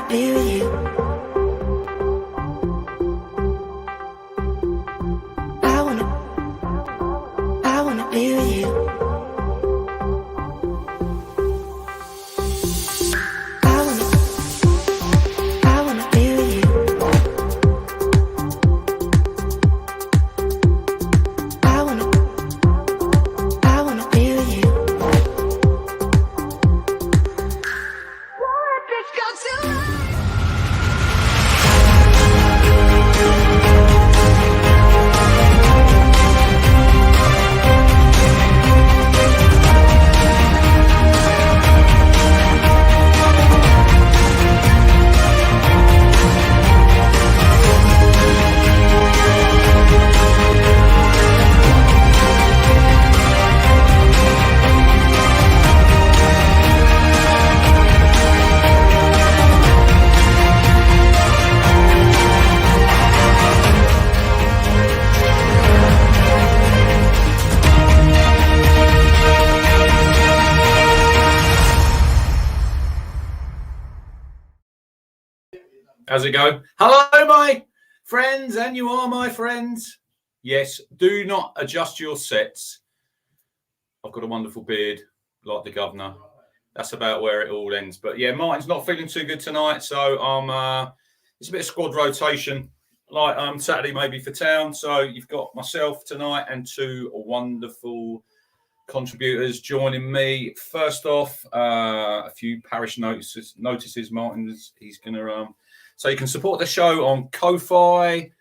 be with you. I wanna be with you. I wanna be with you. I wanna be with you. Let's go to How's it go? Hello, my friends, and you are my friends. Yes, do not adjust your sets. I've got a wonderful beard, like the governor. That's about where it all ends. But yeah, Martin's not feeling too good tonight, so it's a bit of squad rotation, like Saturday maybe for Town. So you've got myself tonight and two wonderful contributors joining me. First off, a few parish notices. Martin, he's going to. So you can support the show on Ko-Fi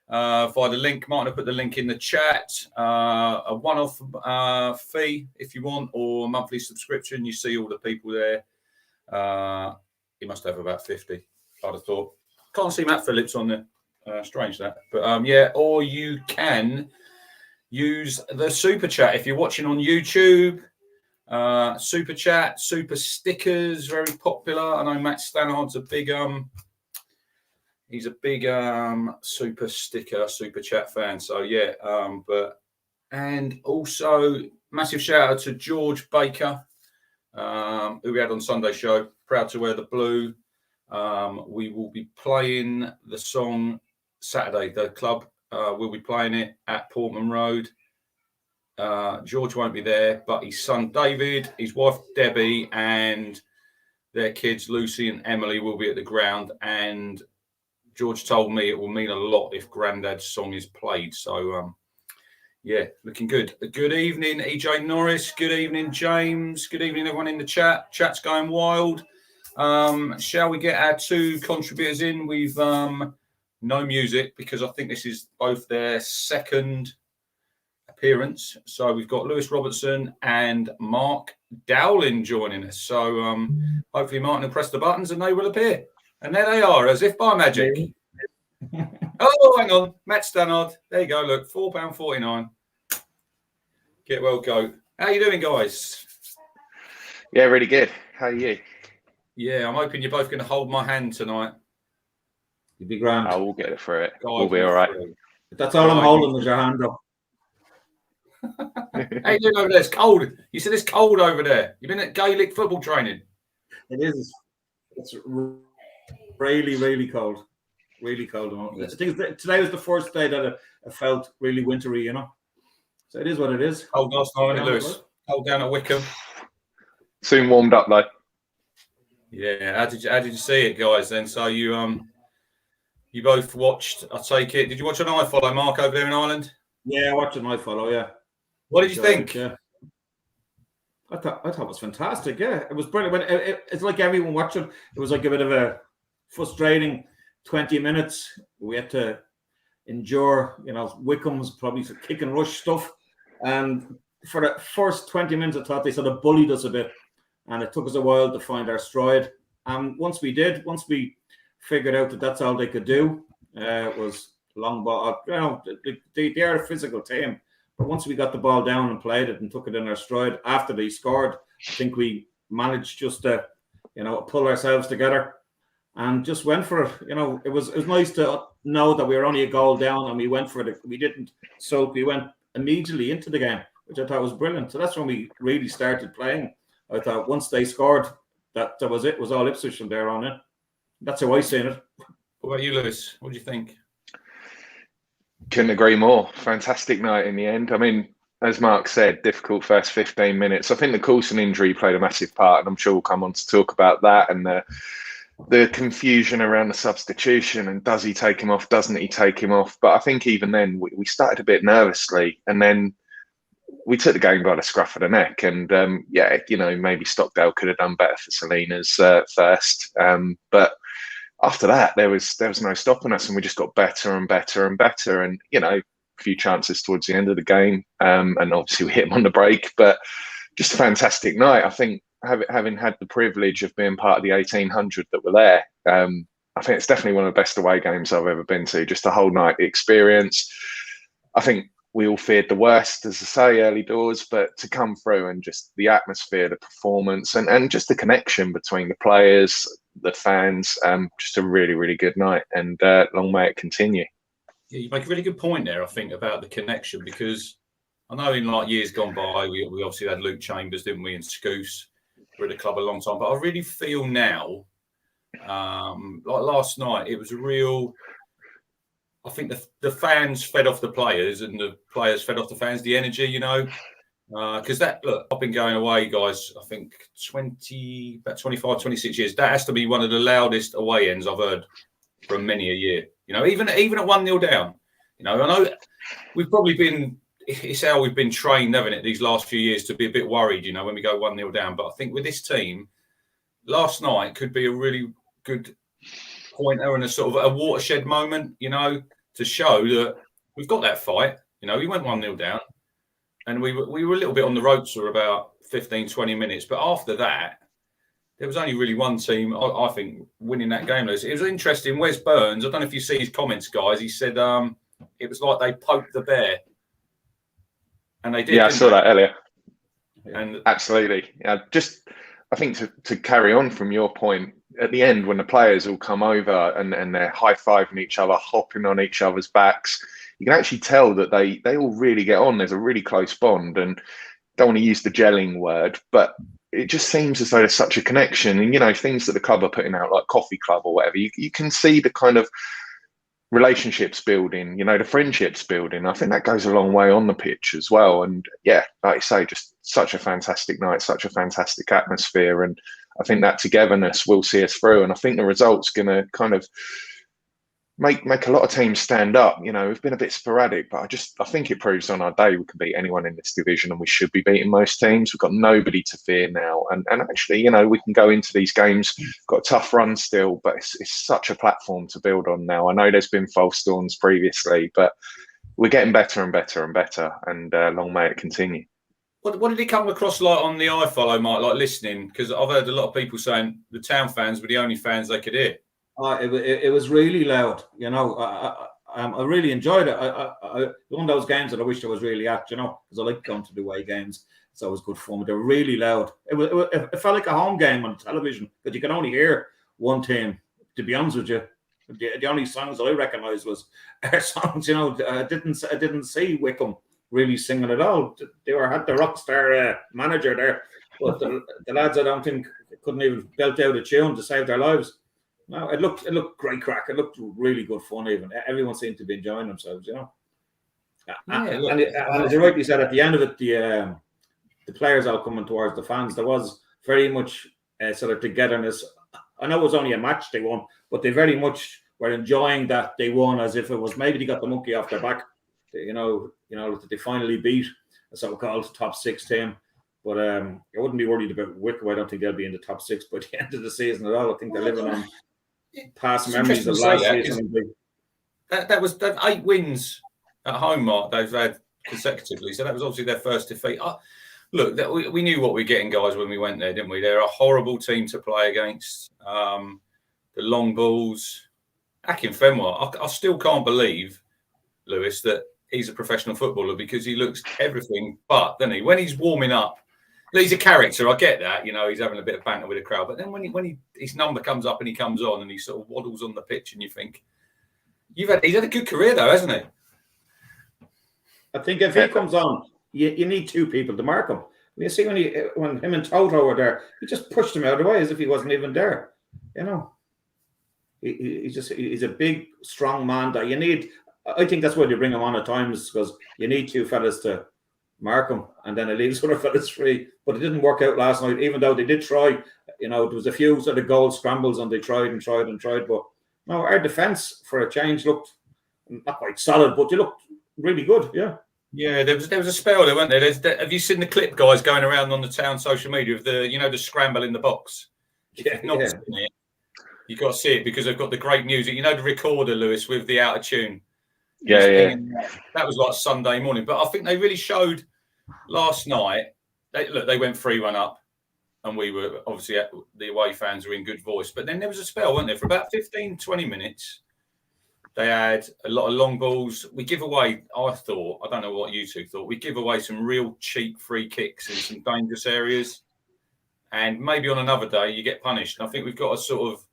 via the link. Martin will put the link in the chat. A one-off fee if you want, or a monthly subscription. You see all the people there. He must have about 50, I'd have thought. Can't see Matt Phillips on there. Strange that. But yeah, or you can use the super chat if you're watching on YouTube. Super chat, super stickers, very popular. I know Matt Stannard's a big he's a big super sticker, super chat fan. So yeah, and also massive shout out to George Baker, who we had on Sunday show. Proud to wear the blue. We will be playing the song Saturday. The club will be playing it at Portman Road. George won't be there, but his son David, his wife Debbie, and their kids Lucy and Emily will be at the ground. And George told me it will mean a lot if Grandad's song is played. So, yeah, looking good. Good evening, EJ Norris. Good evening, James. Good evening, everyone in the chat. Chat's going wild. Shall we get our two contributors in? We've no music because I think this is both their second appearance. So we've got Lewis Robertson and Mark Dowling joining us. So hopefully Martin will press the buttons and they will appear. And there they are, as if by magic. Oh, hang on. Matt Stannard. There you go. Look, £4.49. Get well, go. How you doing, guys? Yeah, really good. How are you? Yeah, I'm hoping you're both going to hold my hand tonight. You'd be grand. Oh, we'll get it through it. We'll be all right. That's all I'm holding is your hand up. How you doing over there? It's cold. You said it's cold over there. You've been at Gaelic football training. It is. It's really, really cold. Really cold. I think today was the first day that it felt really wintry, you know. So it is what it is. Cold last night, isn't it, Lewis? Cold down at Wycombe. Soon warmed up, though. Yeah. How did you see it, guys? Then, so you both watched. I take it. Did you watch an iFollow, Mark, over there in Ireland? Yeah, I watched an iFollow. Yeah. What did you think? Yeah. I thought it was fantastic. Yeah, it was brilliant. It's like everyone watching. It was like a bit of a frustrating 20 minutes. We had to endure, Wycombe's probably some kick and rush stuff. And for the first 20 minutes, I thought they sort of bullied us a bit. And it took us a while to find our stride. And once we figured out that that's all they could do, it was long ball. They are a physical team. But once we got the ball down and played it and took it in our stride after they scored, I think we managed just to, pull ourselves together and just went for it. It was nice to know that we were only a goal down and we went for it. We didn't sulk. We went immediately into the game, which I thought was brilliant. So that's when we really started playing. I thought once they scored, that was it. It was all Ipswich from there on in. That's how I seen it. What about you, Lewis? What do you think? Couldn't agree more. Fantastic night in the end. I mean, as Mark said, difficult first 15 minutes. I think the Coulson injury played a massive part, and I'm sure we'll come on to talk about that and the confusion around the substitution and does he take him off, doesn't he take him off? But I think even then we started a bit nervously, and then we took the game by the scruff of the neck. And maybe Stockdale could have done better for Salinas first. But after that, there was no stopping us, and we just got better and better and better. And, a few chances towards the end of the game. And obviously we hit him on the break, but just a fantastic night. I think having had the privilege of being part of the 1800 that were there, I think it's definitely one of the best away games I've ever been to. Just a whole night experience. I think we all feared the worst, as I say, early doors, but to come through and just the atmosphere, the performance, and just the connection between the players, the fans, just a really, really good night, and long may it continue. Yeah, you make a really good point there, I think, about the connection, because I know in years gone by, we obviously had Luke Chambers, didn't we, and Scouse were at the club a long time, but I really feel now, like last night, it was a real... I think the fans fed off the players and the players fed off the fans, the energy, because I've been going away, guys, I think about 25, 26 years. That has to be one of the loudest away ends I've heard from many a year. Even at 1-0 down, I know we've probably been, it's how we've been trained, haven't it, these last few years to be a bit worried, when we go 1-0 down. But I think with this team, last night could be a really good pointer and a sort of a watershed moment, to show that we've got that fight. We went 1-0 down and we were a little bit on the ropes for about 15, 20 minutes. But after that, there was only really one team, I think, winning that game. It was interesting. Wes Burns, I don't know if you see his comments, guys. He said it was like they poked the bear. And they did. Yeah, I saw that earlier. And absolutely. I think to carry on from your point, at the end, when the players all come over and they're high-fiving each other, hopping on each other's backs, you can actually tell that they all really get on. There's a really close bond, and don't want to use the gelling word, but it just seems as though there's such a connection. And, things that the club are putting out, like Coffee Club or whatever, you can see the kind of relationships building, the friendships building. I think that goes a long way on the pitch as well. And yeah, like you say, just such a fantastic night, such a fantastic atmosphere. And I think that togetherness will see us through. And I think the result's going to kind of make a lot of teams stand up. We've been a bit sporadic, but I think it proves on our day we can beat anyone in this division, and we should be beating most teams. We've got nobody to fear now. And actually, we can go into these games, got a tough run still, but it's such a platform to build on now. I know there's been false dawns previously, but we're getting better and better and better, and long may it continue. What did it come across like on the iFollow, Mike, like listening? Because I've heard a lot of people saying the Town fans were the only fans they could hear. It was really loud, I really enjoyed it. One of those games that I wish I was really at, because I like going to the away games. It's always good fun. But they were really loud. It felt like a home game on television, but you could only hear one team. To be honest with you, the only songs that I recognised was our songs. I didn't see Wycombe really singing at all. They had the rock star manager there, but the lads, I don't think, couldn't even belt out a tune to save their lives. No, it looked great crack. It looked really good fun. Even everyone seemed to be enjoying themselves, Yeah, and as you rightly said, at the end of it, the players all coming towards the fans. There was very much sort of togetherness. I know it was only a match they won, but they very much were enjoying that they won, as if it was maybe they got the monkey off their back. That they finally beat a so-called top 6 team. But I wouldn't be worried about Wycombe. I don't think they'll be in the top 6 by the end of the season at all. I think they're living on past memories of last season. That was 8 wins at home, Mark, they've had consecutively. So that was obviously their first defeat. Look, we knew what we were getting, guys, when we went there, didn't we? They're a horrible team to play against. The long balls. Akinfenwa, I still can't believe, Lewis, that he's a professional footballer, because he looks everything but, doesn't he? When he's warming up, he's a character. I get that, he's having a bit of banter with the crowd. But then when his number comes up and he comes on and he sort of waddles on the pitch, and you think, he's had a good career though, hasn't he? I think if he comes on, you need 2 people to mark him. You see when him and Toto were there, he just pushed him out of the way as if he wasn't even there. He's a big, strong man that you need. I think that's why they bring him on at times, because you need two fellas to mark him, and then it leaves other fellas free. But it didn't work out last night, even though they did try. There was a few sort of goal scrambles, and they tried and tried and tried. But no, our defence for a change looked not quite solid, but they looked really good. Yeah. Yeah, there was a spell there, weren't there? Have you seen the clip, guys, going around on the town social media of the scramble in the box? If you've not seen it, you've got to see it, because they've got the great music. The recorder, Lewis, with the out of tune. Yeah. That was like Sunday morning. But I think they really showed last night. They went 3-1 up, and we were obviously, the away fans were in good voice. But then there was a spell, wasn't there? For about 15, 20 minutes, they had a lot of long balls. We give away, I don't know what you two thought, we give away some real cheap free kicks in some dangerous areas. And maybe on another day you get punished. And I think we've got to sort of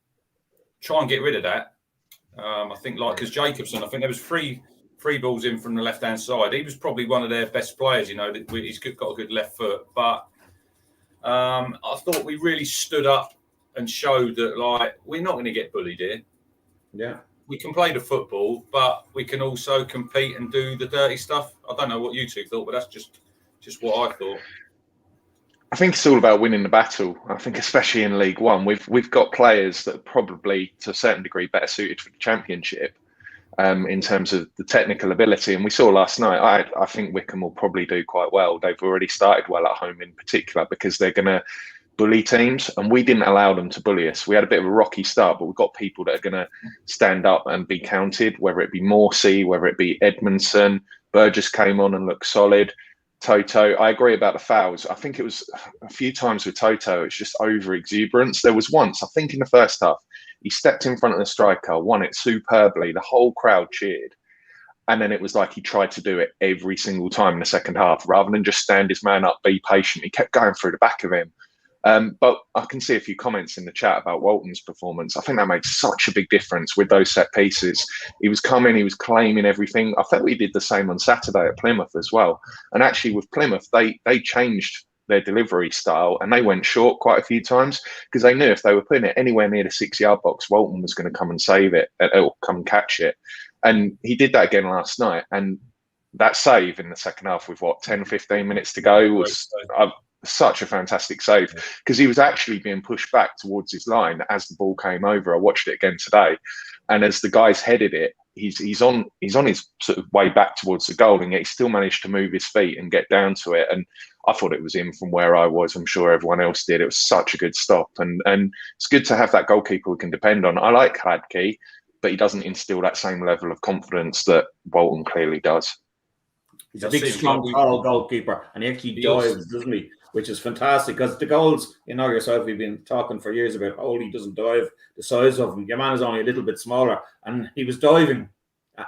try and get rid of that. I think, like, because Jacobson, I think there was three balls in from the left-hand side. He was probably one of their best players, he's got a good left foot. But I thought we really stood up and showed that, like, we're not going to get bullied here. Yeah. We can play the football, but we can also compete and do the dirty stuff. I don't know what you two thought, but that's just what I thought. I think it's all about winning the battle. I think, especially in League One, we've got players that are probably, to a certain degree, better suited for the Championship in terms of the technical ability. And we saw last night, I think Wycombe will probably do quite well. They've already started well at home in particular, because they're going to bully teams, and we didn't allow them to bully us. We had a bit of a rocky start, but we've got people that are going to stand up and be counted, whether it be Morsy, whether it be Edmundson. Burgess came on and looked solid. Toto, I agree about the fouls. I think it was a few times with Toto, it's just over exuberance. There was once, I think in the first half, he stepped in front of the striker, won it superbly. The whole crowd cheered. And then it was like he tried to do it every single time in the second half, rather than just stand his man up, be patient. He kept going through the back of him. But I can see a few comments in the chat about Walton's performance. I think that makes such a big difference with those set pieces. He was coming, he was claiming everything. I think we did the same on Saturday at Plymouth as well. And actually with Plymouth, they changed their delivery style, and they went short quite a few times, because they knew if they were putting it anywhere near the 6-yard box, Walton was going to come and save it, or come and catch it. And he did that again last night. And that save in the second half with 10, 15 minutes to go was such a fantastic save, because he was actually being pushed back towards his line as the ball came over. I watched it again today, and as the guys headed it, he's on his sort of way back towards the goal, and yet he still managed to move his feet and get down to it. And I thought it was in from where I was. I'm sure everyone else did. It was such a good stop, and it's good to have that goalkeeper we can depend on. I like Hladky, but he doesn't instill that same level of confidence that Walton clearly does. He's a big, strong, tall goalkeeper, and he actually dives, doesn't he? Which is fantastic, because the goals, yourself, we've been talking for years about, he doesn't dive the size of him. Your man is only a little bit smaller, and he was diving.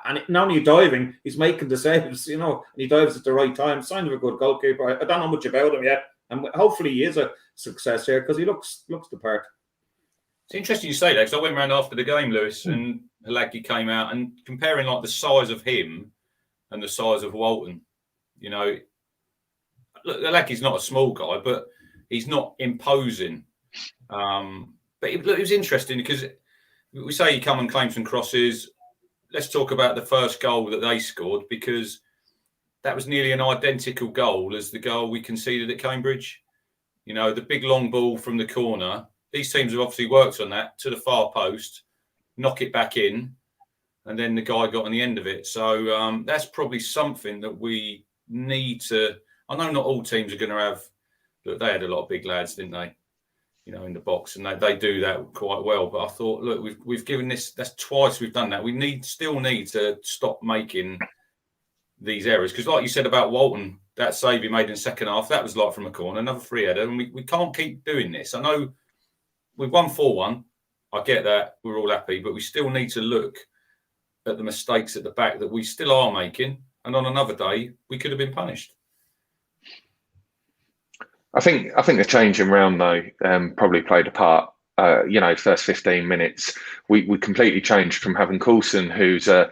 And not only diving, he's making the saves, and he dives at the right time. Sign of a good goalkeeper. I don't know much about him yet, and hopefully he is a success here, because he looks the part. It's interesting you say that, because I went around after the game, Lewis, and Hladky came out, and comparing like the size of him and the size of Walton, look, Hladky's not a small guy, but he's not imposing. But it was interesting, because we say he come and claim some crosses. Let's talk about the first goal that they scored, because that was nearly an identical goal as the goal we conceded at Cambridge. The big long ball from the corner. These teams have obviously worked on that to the far post, knock it back in, and then the guy got on the end of it. So that's probably something that we need to. I know not all teams are going to have. Look, they had a lot of big lads, didn't they? In the box, and they do that quite well. But I thought, look, we've given this. That's twice we've done that. We still need to stop making these errors, because, like you said about Walton, that save he made in the second half, that was like from a corner, another free header, and we can't keep doing this. I know we've won 4-1. I get that, we're all happy, but we still need to look at the mistakes at the back that we still are making, and on another day we could have been punished. I think the change in round though probably played a part. First 15 minutes, we completely changed from having Coulson, who's a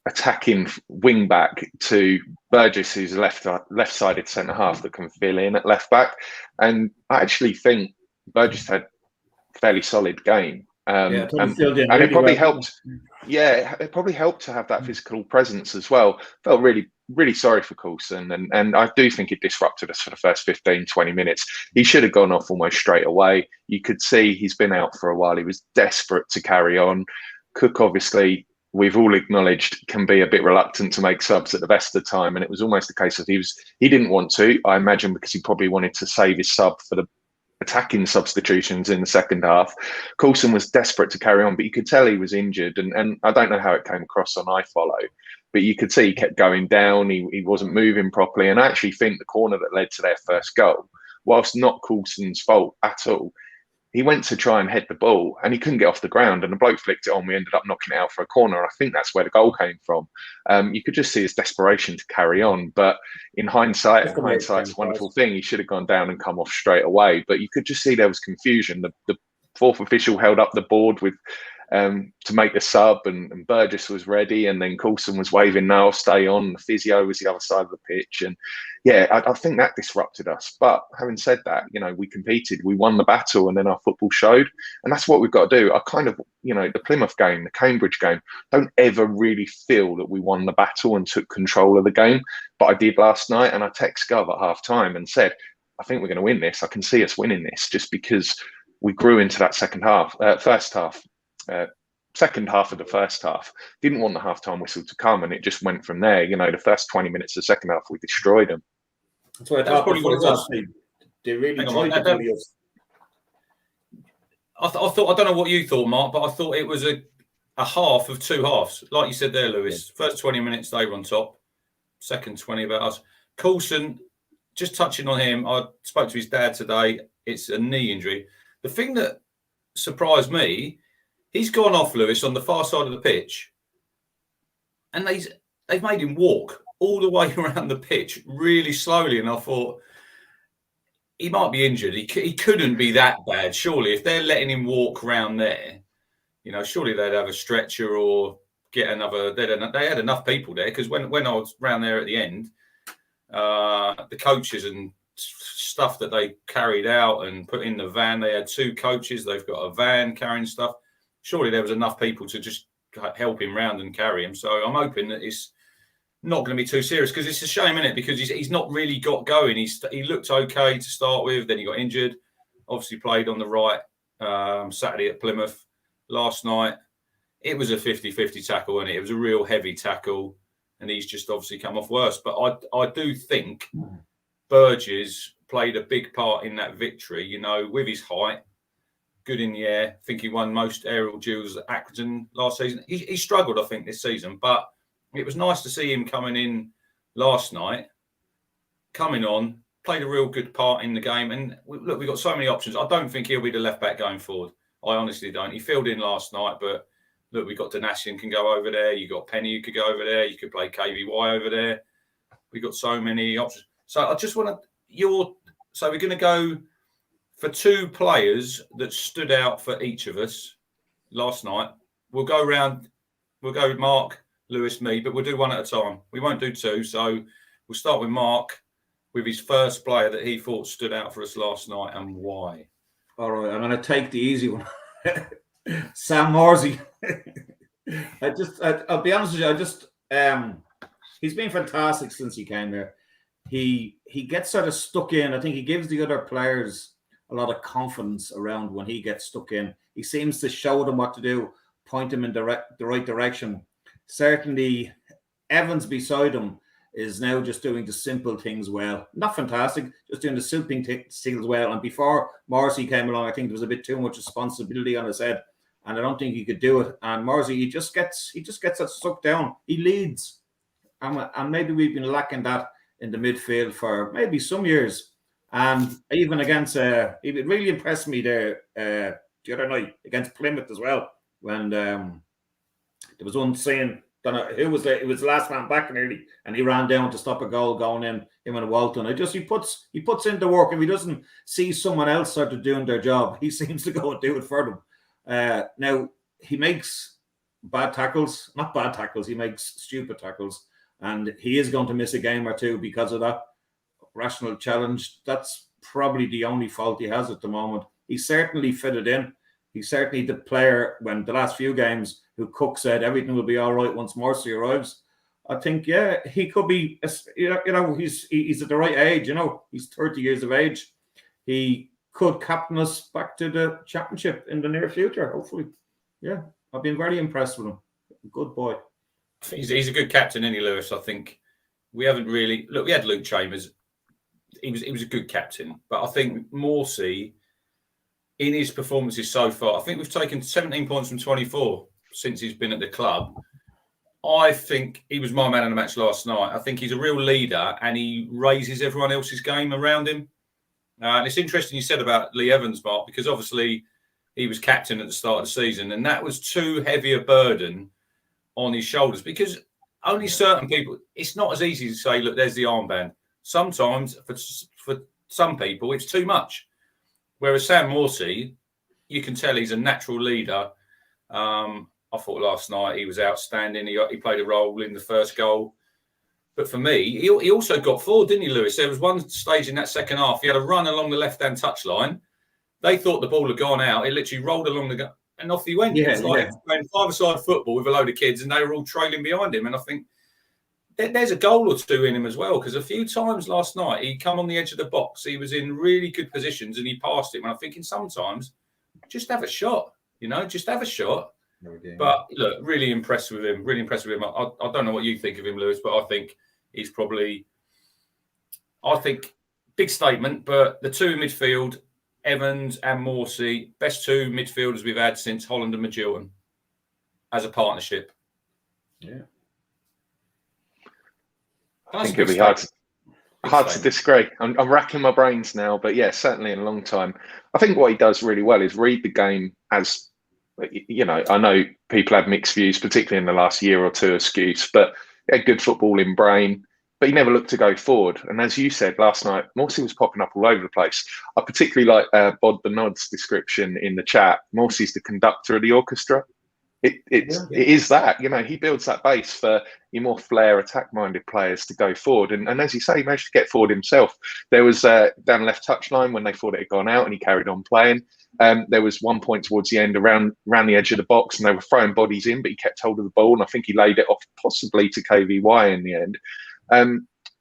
attacking wing back, to Burgess, who's a left-sided centre half that can fill in at left back. And I actually think Burgess had a fairly solid game. I thought he And filled in it really probably well. helped. Yeah, it probably helped to have that physical presence as well. Felt really, really sorry for Coulson. And I do think it disrupted us for the first 15, 20 minutes. He should have gone off almost straight away. You could see he's been out for a while. He was desperate to carry on. Cook, obviously, we've all acknowledged, can be a bit reluctant to make subs at the best of the time. And it was almost a case of he didn't want to, I imagine, because he probably wanted to save his sub for the attacking substitutions in the second half. Coulson was desperate to carry on, but you could tell he was injured. And I don't know how it came across on iFollow, but you could see he kept going down. He wasn't moving properly. And I actually think the corner that led to their first goal, whilst not Coulson's fault at all, he went to try and head the ball and he couldn't get off the ground, and the bloke flicked it on. We ended up knocking it out for a corner. I think that's where the goal came from. You could just see his desperation to carry on. But in hindsight's a wonderful thing. He should have gone down and come off straight away. But you could just see there was confusion. The fourth official held up the board with to make the sub, and Burgess was ready, and then Coulson was waving, "No, I'll stay on." The physio was the other side of the pitch, and yeah, I think that disrupted us. But having said that, we competed, we won the battle, and then our football showed, and that's what we've got to do. I kind of, the Plymouth game, the Cambridge game, don't ever really feel that we won the battle and took control of the game, but I did last night, and I texted Gov at half time and said, "I think we're going to win this. I can see us winning this," just because we grew into that second half, second half of the first half. Didn't want the half-time whistle to come, and it just went from there. The first 20 minutes of the second half, we destroyed them. That's what I thought. Probably what it was. They really tried to bully us. I thought, I don't know what you thought, Mark, but I thought it was a half of two halves. Like you said there, Lewis, first 20 minutes, they were on top. Second 20 about us. Coulson, just touching on him, I spoke to his dad today. It's a knee injury. The thing that surprised me, he's gone off, Lewis, on the far side of the pitch, and they've made him walk all the way around the pitch really slowly. And I thought, he might be injured. He couldn't be that bad, surely. If they're letting him walk around there, surely they'd have a stretcher or get another. They had enough people there, because when I was round there at the end, the coaches and stuff that they carried out and put in the van, they had two coaches. They've got a van carrying stuff. Surely there was enough people to just help him round and carry him. So I'm hoping that it's not going to be too serious, because it's a shame, isn't it? Because he's not really got going. He looked okay to start with, then he got injured. Obviously played on the right Saturday at Plymouth. Last night, it was a 50-50 tackle, and it was a real heavy tackle, and he's just obviously come off worse. But I do think Burgess played a big part in that victory, with his height. Good in the air. I think he won most aerial duels at Accrington last season. He struggled, I think, this season, but it was nice to see him coming in last night, coming on, played a real good part in the game. And look, we've got so many options. I don't think he'll be the left back going forward. I honestly don't. He filled in last night, but look, we've got Donatian can go over there. You've got Penny who could go over there. You could play KVY over there. We've got so many options. So I just want to, so we're going to go for two players that stood out for each of us last night. We'll go around, we'll go with Mark, Lewis, me, but we'll do one at a time. We won't do two. So we'll start with Mark with his first player that he thought stood out for us last night, and why. All right, I'm going to take the easy one. Sam Morsy. I'll be honest with you, he's been fantastic since he came here. He gets sort of stuck in. I think he gives the other players a lot of confidence around when he gets stuck in. He seems to show them what to do, point them in the right direction. Certainly, Evans beside him is now just doing the simple things well. Not fantastic, just doing the simple things well. And before Morsy came along, I think there was a bit too much responsibility on his head, and I don't think he could do it. And Morsy, he just gets it sucked down. He leads, and maybe we've been lacking that in the midfield for maybe some years. And even against, it really impressed me there the other night against Plymouth as well, when there was one saying, don't know who was there, it was the last man back nearly, and he ran down to stop a goal going in, him and Walton. He puts in the work. If he doesn't see someone else sort of doing their job, he seems to go and do it for them. Now, he makes bad tackles, not bad tackles, he makes stupid tackles, and he is going to miss a game or two because of that. Rational challenge, that's probably the only fault he has at the moment. He certainly fitted in. he's certainly the player when the last few games who Cook said everything will be all right once Morsy arrives. I think, yeah, he could be, he's at the right age, he's 30 years of age. He could captain us back to the championship in the near future, hopefully. Yeah, I've been very impressed with him. Good boy. He's a good captain, isn't he, Lewis? I think we haven't really... Look, we had Luke Chambers. He was a good captain. But I think Morsy, in his performances so far, I think we've taken 17 points from 24 since he's been at the club. I think he was my man of the match last night. I think he's a real leader and he raises everyone else's game around him. And it's interesting you said about Lee Evans, Mark, because obviously he was captain at the start of the season and that was too heavy a burden on his shoulders because only certain people, it's not as easy to say, look, there's the armband. Sometimes for some people, it's too much. Whereas Sam Morsy, you can tell he's a natural leader. I thought last night he was outstanding. He played a role in the first goal. But for me, he also got forward, didn't he, Lewis? There was one stage in that second half. He had a run along the left-hand touchline. They thought the ball had gone out. It literally rolled along the and off he went. Yeah, it was like playing five-a-side football with a load of kids and they were all trailing behind him. And I think there's a goal or two in him as well because a few times last night he come on the edge of the box. He was in really good positions and he passed it. And I'm thinking sometimes just have a shot, just have a shot. But look, really impressed with him. Really impressed with him. I don't know what you think of him, Lewis, but I think he's probably, big statement, but the two in midfield, Evans and Morsy, best two midfielders we've had since Holland and Magilton as a partnership. Yeah. I think it'll be hard to disagree. I'm racking my brains now, but yeah, certainly in a long time. I think what he does really well is read the game as, I know people have mixed views, particularly in the last year or two of Skuse, but he had good footballing brain, but he never looked to go forward. And as you said last night, Morsy was popping up all over the place. I particularly like Bod the Nod's description in the chat. Morsy's the conductor of the orchestra. It is that, he builds that base for your more flair, attack-minded players to go forward. And as you say, he managed to get forward himself. There was down left touchline when they thought it had gone out and he carried on playing. There was one point towards the end around the edge of the box and they were throwing bodies in, but he kept hold of the ball. And I think he laid it off possibly to KVY in the end.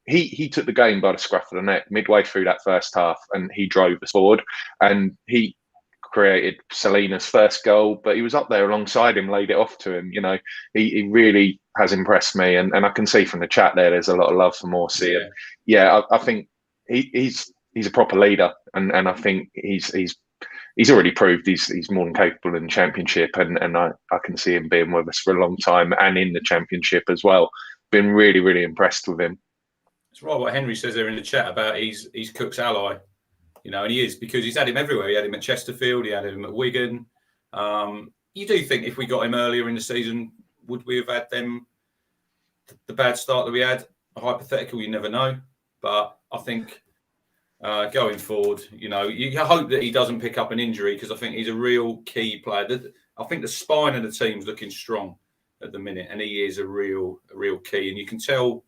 He took the game by the scruff of the neck midway through that first half and he drove us forward and he created Selena's first goal, but he was up there alongside him, laid it off to him. He really has impressed me, and I can see from the chat there's a lot of love for Morsy. Yeah, I think he's a proper leader, and I think he's already proved he's more than capable in the Championship, and I can see him being with us for a long time and in the Championship as well. Been really, really impressed with him. It's right what Henry says there in the chat about he's Cook's ally. And he is because he's had him everywhere. He had him at Chesterfield. He had him at Wigan. You do think if we got him earlier in the season, would we have had them the bad start that we had? A hypothetical, you never know. But I think going forward, you hope that he doesn't pick up an injury because I think he's a real key player. I think the spine of the team's looking strong at the minute, and he is a real key. And you can tell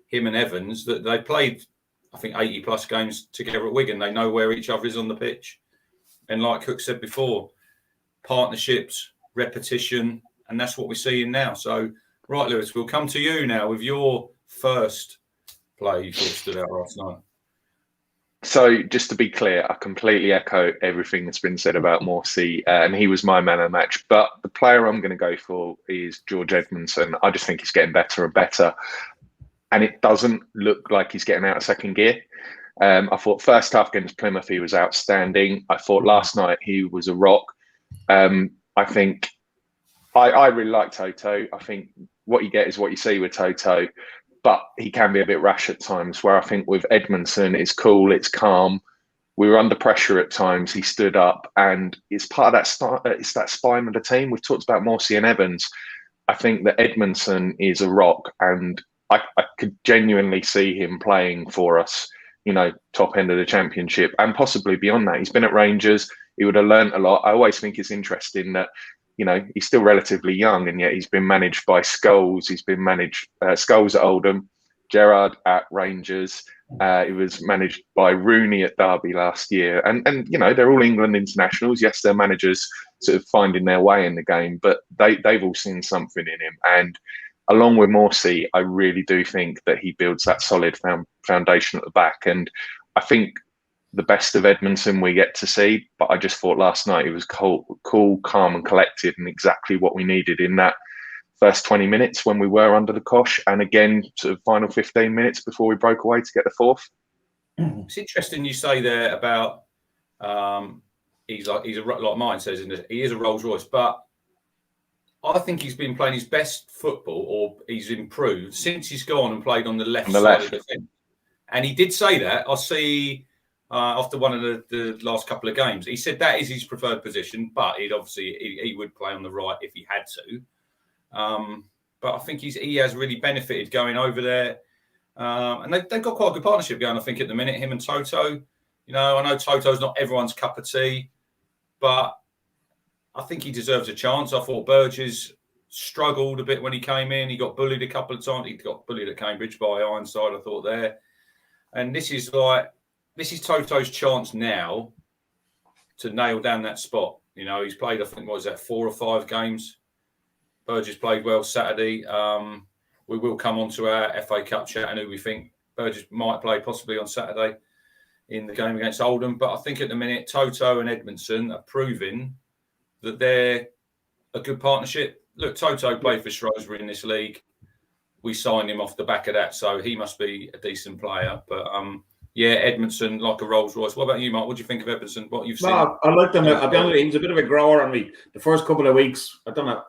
him and Evans that they played, I think, 80 plus games together at Wigan. They know where each other is on the pitch. And like Cook said before, partnerships, repetition, and that's what we're seeing now. So, right, Lewis, we'll come to you now with your first play you thought stood out last night. So, just to be clear, I completely echo everything that's been said about Morsy, and he was my man of the match. But the player I'm going to go for is George Edmundson. I just think he's getting better and better. And it doesn't look like he's getting out of second gear. I thought first half against Plymouth, he was outstanding. I thought last night he was a rock. I think I really like Toto. I think what you get is what you see with Toto, but he can be a bit rash at times, where I think with Edmundson, it's cool, it's calm. We were under pressure at times. He stood up, and it's part of that it's that spine of the team. We've talked about Morsy and Evans. I think that Edmundson is a rock, and I could genuinely see him playing for us, top end of the Championship and possibly beyond that. He's been at Rangers. He would have learnt a lot. I always think it's interesting that, he's still relatively young and yet he's been managed by Scholes. He's been managed Scholes at Oldham, Gerrard at Rangers, It was managed by Rooney at Derby last year, and you know they're all England internationals. Yes, their managers sort of finding their way in the game, but they've all seen something in him. And along with Morsy, I really do think that he builds that solid foundation at the back. And I think the best of Edmundson we get to see, but I just thought last night it was cool, calm, and collected, and exactly what we needed in that first 20 minutes when we were under the cosh, and again, sort of final 15 minutes before we broke away to get the fourth. It's interesting you say there about he's like mine says, he is a Rolls Royce, but I think he's been playing his best football, or he's improved since he's gone and played on the left side of the fence. And he did say that. I see after one of the last couple of games, he said that is his preferred position, but he would play on the right if he had to. But I think he has really benefited going over there. And they've got quite a good partnership going, I think, at the minute, him and Toto. You know, I know Toto's not everyone's cup of tea, but I think he deserves a chance. I thought Burgess struggled a bit when he came in. He got bullied a couple of times. He got bullied at Cambridge by Ironside, I thought there. And this is Toto's chance now to nail down that spot. You know, he's played, I think, 4 or 5 games. Burgess played well Saturday. We will come on to our FA Cup chat and who we think Burgess might play possibly on Saturday in the game against Oldham. But I think at the minute, Toto and Edmundson are proving that they're a good partnership. Look, Toto played for Shrewsbury in this league. We signed him off the back of that, so he must be a decent player. But yeah, Edmundson, like a Rolls Royce. What about you, Mark? What do you think of Edmundson? What you've seen? No, I liked him. I'll be honest, he was a bit of a grower on me the first couple of weeks. I don't know.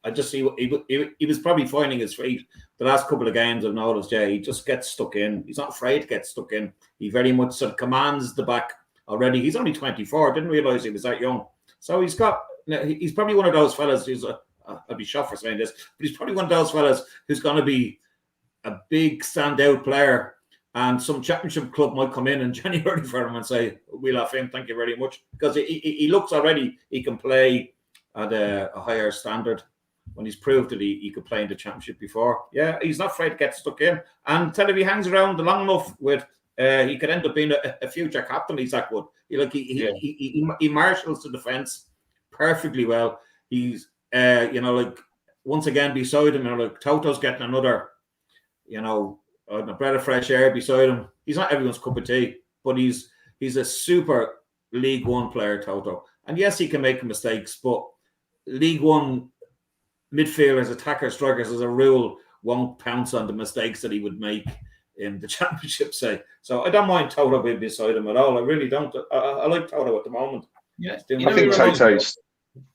I just see he was probably finding his feet the last couple of games. I've noticed. Yeah, he just gets stuck in. He's not afraid to get stuck in. He very much sort of commands the back already. He's only 24. Didn't realise he was that young. So he's probably one of those fellas who's I'd be shocked for saying this, but he's probably one of those fellas who's going to be a big standout player. And some championship club might come in January for him and say, "We'll have him. Thank you very much," because he looks already he can play at a higher standard when he's proved that he could play in the championship before. Yeah, he's not afraid to get stuck in. And tell if he hangs around long enough with, he could end up being a future captain. He's that good. He marshals the defence perfectly well. He's, once again beside him, like Toto's getting another, a breath of fresh air beside him. He's not everyone's cup of tea, but he's a super League One player, Toto. And yes, he can make mistakes, but League One midfielders, attackers, strikers, as a rule, won't pounce on the mistakes that he would make in the championship, say. So I don't mind Toto being beside him at all. I really don't. I like Toto at the moment. Yeah, I think Toto's...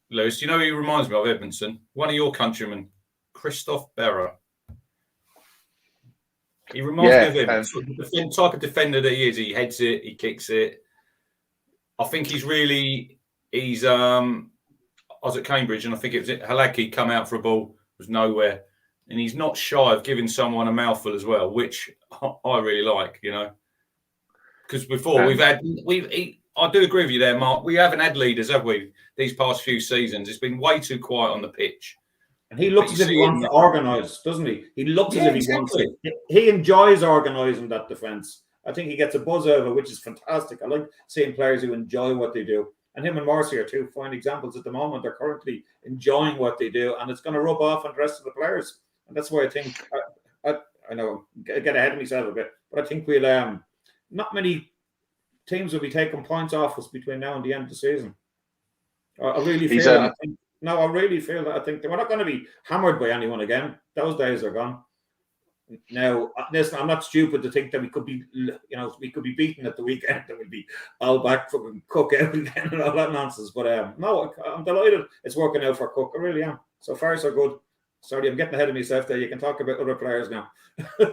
Lewis, you know who he reminds me of, Edmundson? One of your countrymen, Christoph Berra. He reminds me of him. The type of defender that he is. He heads it, he kicks it. I think I was at Cambridge and I think it was Halaki come out for a ball, was nowhere. And he's not shy of giving someone a mouthful as well, which I really like, Because before I do agree with you there, Mark. We haven't had leaders, have we, these past few seasons? It's been way too quiet on the pitch. And he looks as if he wants to organise, doesn't he? He looks as if he wants to. He enjoys organising that defence. I think he gets a buzz out of it, which is fantastic. I like seeing players who enjoy what they do. And him and Morsy are two fine examples at the moment. They're currently enjoying what they do, and it's going to rub off on the rest of the players. And that's why I think, I know, get ahead of myself a bit, but I think we'll, not many teams will be taking points off us between now and the end of the season. I really feel that. I really feel that. I think we're not going to be hammered by anyone again. Those days are gone. Now, listen, I'm not stupid to think that we could be, beaten at the weekend and we'll be all back fucking Cook out again and all that nonsense. But no, I'm delighted it's working out for Cook. I really am. So far, so good. Sorry, I'm getting ahead of myself there. You can talk about other players now.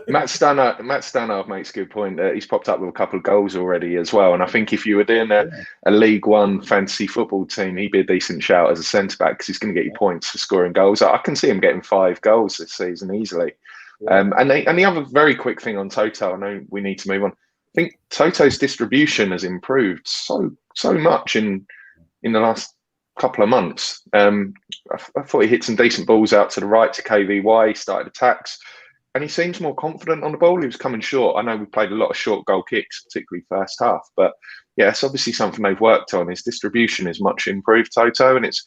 Matt Stannard makes a good point. He's popped up with a couple of goals already as well. And I think if you were doing a League One fantasy football team, he'd be a decent shout as a centre-back because he's going to get you points for scoring goals. I can see him getting 5 goals this season easily. Yeah. And the other very quick thing on Toto, I know we need to move on. I think Toto's distribution has improved so much in the last couple of months. I thought he hit some decent balls out to the right to KVY. He started attacks. and he seems more confident on the ball. He was coming short. I know we played a lot of short goal kicks, particularly first half, but yeah, it's obviously something they've worked on. His distribution is much improved, Toto, and it's,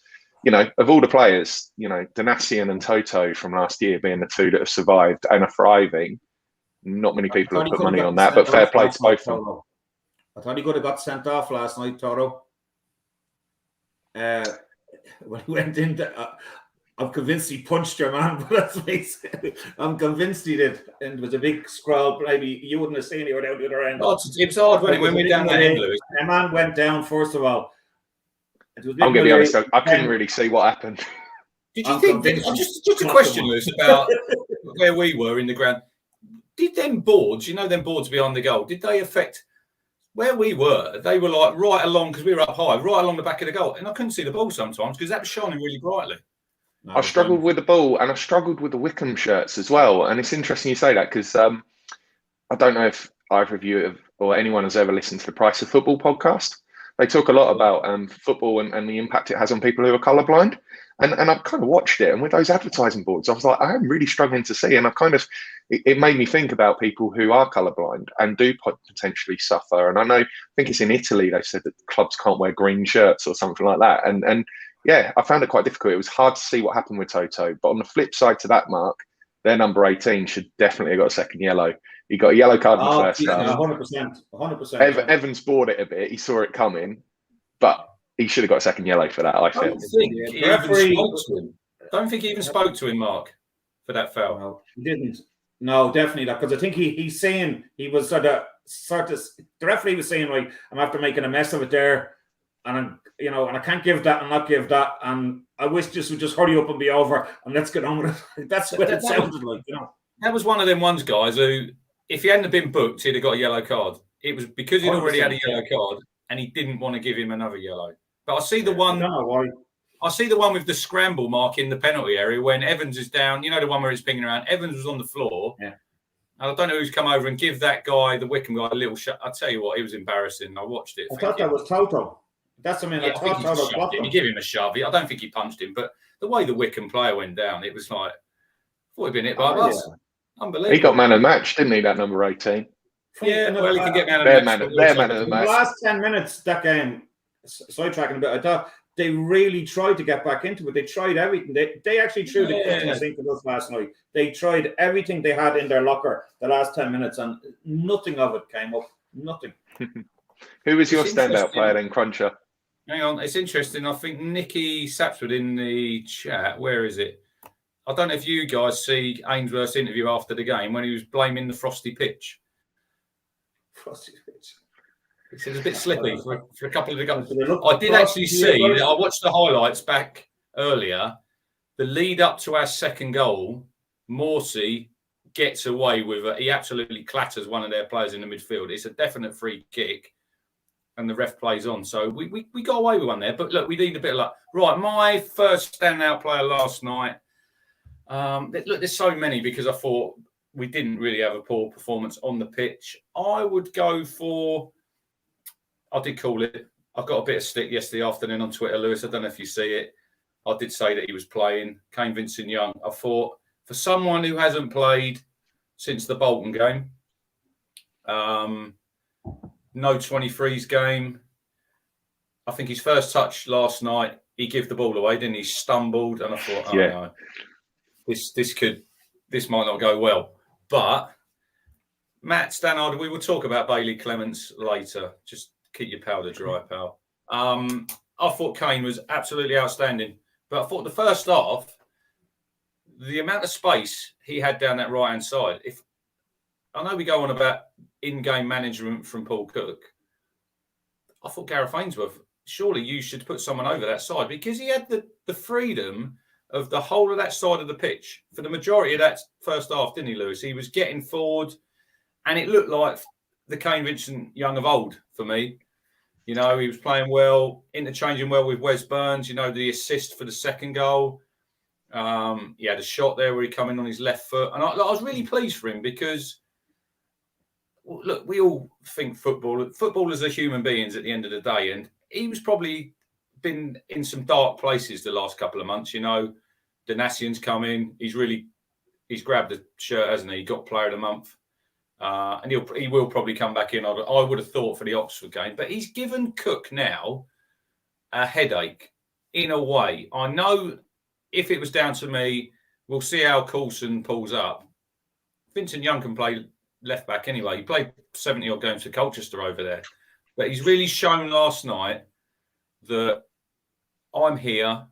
of all the players, Donasian and Toto from last year being the two that have survived and are thriving. Not many people have put money on that, but fair play to both of them. I thought he could have got sent off last night, Toto. When he went in, I'm convinced he punched your man, but that's what he said. I'm convinced he did. And it was a big scroll. Maybe you wouldn't have seen it without the other end. Oh, it was hard when we went down that end, Lewis. A man went down, first of all. I'm going to be honest, I couldn't really see what happened. Did you think, just a question, Lewis, about where we were in the ground. Did them boards, them boards behind the goal, did they affect where we were? They were like right along, because we were up high, right along the back of the goal. And I couldn't see the ball sometimes because that was shining really brightly. No, I struggled with the ball, and I struggled with the Wycombe shirts as well. And it's interesting you say that, because I don't know if either of you have, or anyone has ever listened to the Price of Football podcast. They talk a lot about football and the impact it has on people who are colourblind. And I've kind of watched it, and with those advertising boards, I was like, I'm really struggling to see. And it made me think about people who are colourblind and do potentially suffer. And I think it's in Italy, they said that clubs can't wear green shirts or something like that. And yeah, I found it quite difficult. It was hard to see what happened with Toto. But on the flip side to that, Mark, their number 18 should definitely have got a second yellow. He got a yellow card in the first half. 100%. Evans bought it a bit. He saw it coming, but he should have got a second yellow for that, I feel. Don't think he even spoke to him, Mark, for that foul. No, he didn't. No, definitely not. Because I think he's saying, he was sort of, the referee was saying, right, I'm after making a mess of it there. And and I can't give that and not give that. And I wish this would just hurry up and be over and let's get on with it. That's what it sounded like, That was one of them ones, guys, who, if he hadn't been booked, he'd have got a yellow card. It was because he'd already had a yellow card and he didn't want to give him another yellow. But I see the one. I don't know why. I see the one with the scramble mark in the penalty area when Evans is down. The one where he's pinging around. Evans was on the floor. Yeah. I don't know who's come over and give that guy, the Wycombe guy, a little shot. I tell you what, it was embarrassing. I watched it. I thought that was Toto. That's what I mean. Yeah, I thought Toto him. He gave him a shove. I don't think he punched him, but the way the Wycombe player went down, it was like, thought he'd been hit by a bus. Yeah. Unbelievable. He got man of the match, didn't he? That number 18. Yeah, well, he can get man of the match. Their man of the match. The last 10 minutes, that game, sidetracking a bit, I thought they really tried to get back into it. They tried everything. They actually threw the kitchen sink at us last night. They tried everything they had in their locker the last 10 minutes, and nothing of it came up. Nothing. Who was your standout player then, Cruncher? Hang on, it's interesting. I think Nicky Sapswood in the chat. Where is it? I don't know if you guys see Ainsworth's interview after the game when he was blaming the frosty pitch. Frosty pitch. It was a bit slippy for a couple of the guys. I did actually see, I watched the highlights back earlier. The lead up to our second goal, Morsy gets away with it. He absolutely clatters one of their players in the midfield. It's a definite free kick. And the ref plays on. So we got away with one there. But look, we need a bit of luck. Right, my first standout player last night. Look, there's so many because I thought we didn't really have a poor performance on the pitch. I would go for, I did call it. I got a bit of stick yesterday afternoon on Twitter, Lewis. I don't know if you see it. I did say that he was playing. Kane Vincent-Young. I thought for someone who hasn't played since the Bolton game, no 23s game. I think his first touch last night, he gave the ball away, didn't he? Stumbled, and I thought, no, this might not go well. But Matt Stannard, we will talk about Bailey Clements later. Just keep your powder dry, pal. I thought Kane was absolutely outstanding, but I thought the first half, the amount of space he had down that right hand side. If I know we go on about in-game management from Paul Cook, I thought Gareth Ainsworth, surely you should put someone over that side because he had the freedom of the whole of that side of the pitch for the majority of that first half, didn't he, Lewis? He was getting forward and it looked like the Kane Vincent-Young of old for me. He was playing well, interchanging well with Wes Burns, the assist for the second goal. He had a shot there where he come in on his left foot. And I was really pleased for him because look, we all think footballers are human beings at the end of the day. And he was probably been in some dark places the last couple of months. Donasian's come in. He's really he's grabbed the shirt, hasn't he? He got Player of the Month. And he will probably come back in. I would have thought for the Oxford game. But he's given Cook now a headache in a way. I know if it was down to me, we'll see how Coulson pulls up. Vincent-Young can play left back anyway. He played 70-odd games for Colchester over there. But he's really shown last night that I'm here.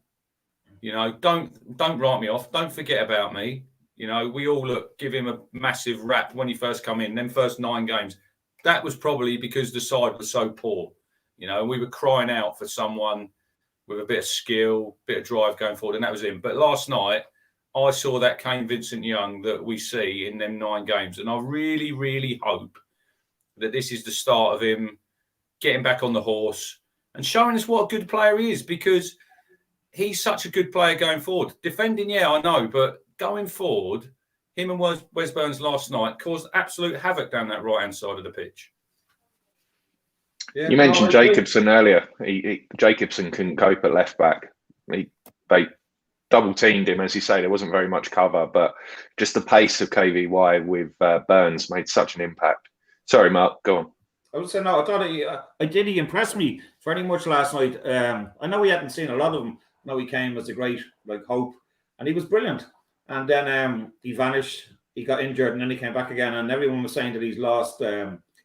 You know, don't write me off. Don't forget about me. You know, we all give him a massive rap when he first come in. Them first 9 games, that was probably because the side was so poor. You know, we were crying out for someone with a bit of skill, bit of drive going forward, and that was him. But last night, I saw that Kane Vincent-Young that we see in them 9 games, and I really, really hope that this is the start of him getting back on the horse and showing us what a good player he is, because he's such a good player going forward. Defending, yeah, I know, but going forward, him and Wes Burns last night caused absolute havoc down that right-hand side of the pitch. Yeah, you mentioned Jacobson earlier. Jacobson couldn't cope at left back. They double teamed him, as you say. There wasn't very much cover, but just the pace of KVY with Burns made such an impact. Sorry, Mark, go on. I would say no. I thought he impressed me very much last night. I know we hadn't seen a lot of him. I know he came as a great hope, and he was brilliant. And then he vanished. He got injured, and then he came back again. And everyone was saying that he's lost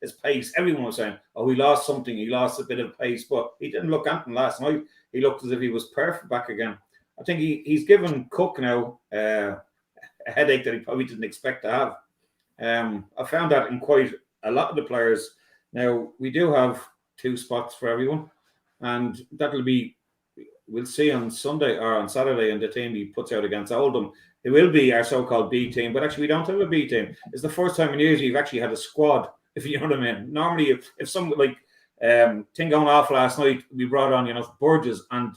his pace. Everyone was saying, "Oh, he lost something. He lost a bit of pace." But he didn't look anything last night. He looked as if he was perfect back again. I think he's given Cook now a headache that he probably didn't expect to have. I found that in quite a lot of the players. Now, we do have 2 spots for everyone, and that'll be, we'll see on Sunday or on Saturday, and the team he puts out against Oldham. It will be our so-called B team, but actually we don't have a B team. It's the first time in years we've actually had a squad, if you know what I mean. Normally, if some thing going off last night, we brought on, Burgess, and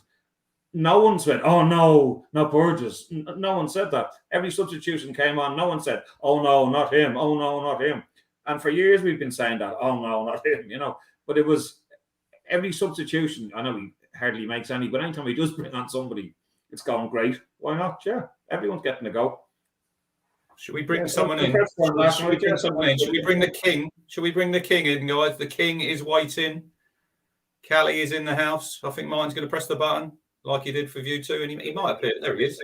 no one said, "Oh no, not Burgess." No one said that. Every substitution came on. No one said, "Oh no, not him. Oh no, not him." And for years we've been saying that, "Oh no, not him," But it was every substitution. I know he hardly makes any, but anytime he does bring on somebody, it's going great. Why not? Sure, everyone's getting a go. Should we bring someone in? Should we bring someone in? Should we bring the king? Should we bring the king in, guys? The king is waiting. Callie is in the house. I think mine's going to press the button like he did for you two, and he might appear. There he is.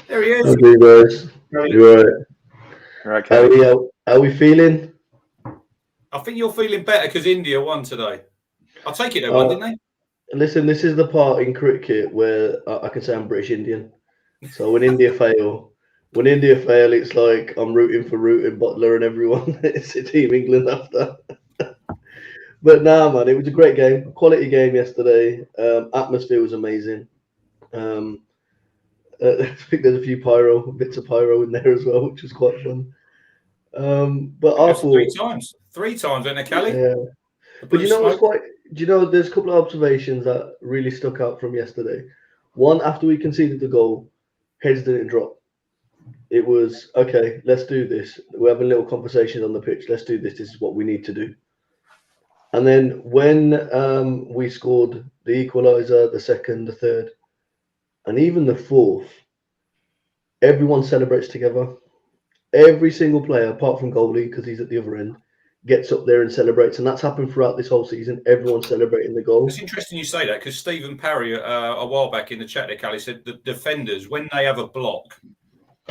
There he is. Okay, guys. You all right? How we feeling? I think you're feeling better because India won today. I'll take it they won, didn't they? Listen, this is the part in cricket where I can say I'm British Indian. So when India fail, it's like I'm rooting for Root, Butler, and everyone. It's Team England after. But nah, man, it was a great game, quality game yesterday. Atmosphere was amazing. I think there's a few bits of pyro in there as well, which was quite fun. But I thought three times, isn't it, Kelly? Yeah. But there's a couple of observations that really stuck out from yesterday. One, after we conceded the goal, heads didn't drop. It was, okay, let's do this. We're having little conversations on the pitch. Let's do this. This is what we need to do. And then when we scored the equaliser, the second, the third, and even the fourth, everyone celebrates together. Every single player, apart from goalie, because he's at the other end, gets up there and celebrates. And that's happened throughout this whole season. Everyone's celebrating the goal. It's interesting you say that, because Stephen Parry, a while back in the chat there, Callie, said the defenders, when they have a block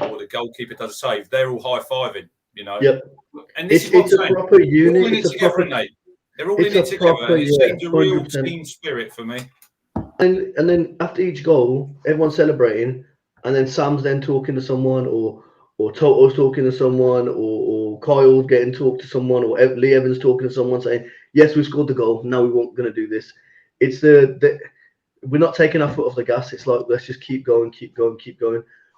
or the goalkeeper does a save, they're all high-fiving, Yep. And this it's a proper unit. They're all in it together. It seems a real 100%. Team spirit for me. And then after each goal, everyone's celebrating, and then Sam's then talking to someone, or Toto's talking to someone, or Kyle's getting talked to someone, or Lee Evans talking to someone saying, "Yes, we scored the goal. Now we weren't going to do this." It's we're not taking our foot off the gas. It's like, let's just keep going.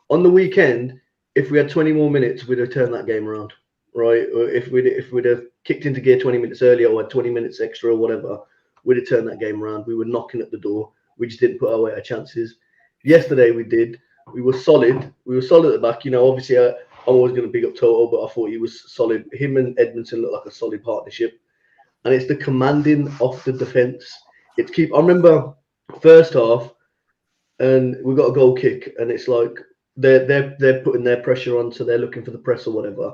On the weekend, if we had 20 more minutes, we'd have turned that game around, right? Or if we'd have kicked into gear 20 minutes earlier, or had 20 minutes extra or whatever, we'd have turned that game around. We were knocking at the door. We just didn't put away our chances. Yesterday we did. We were solid. We were solid at the back. Obviously I'm always going to big up Toto, but I thought he was solid. Him and Edmundson look like a solid partnership. And it's the commanding of the defence. I remember first half, and we got a goal kick, and it's like, they're putting their pressure on, so they're looking for the press or whatever.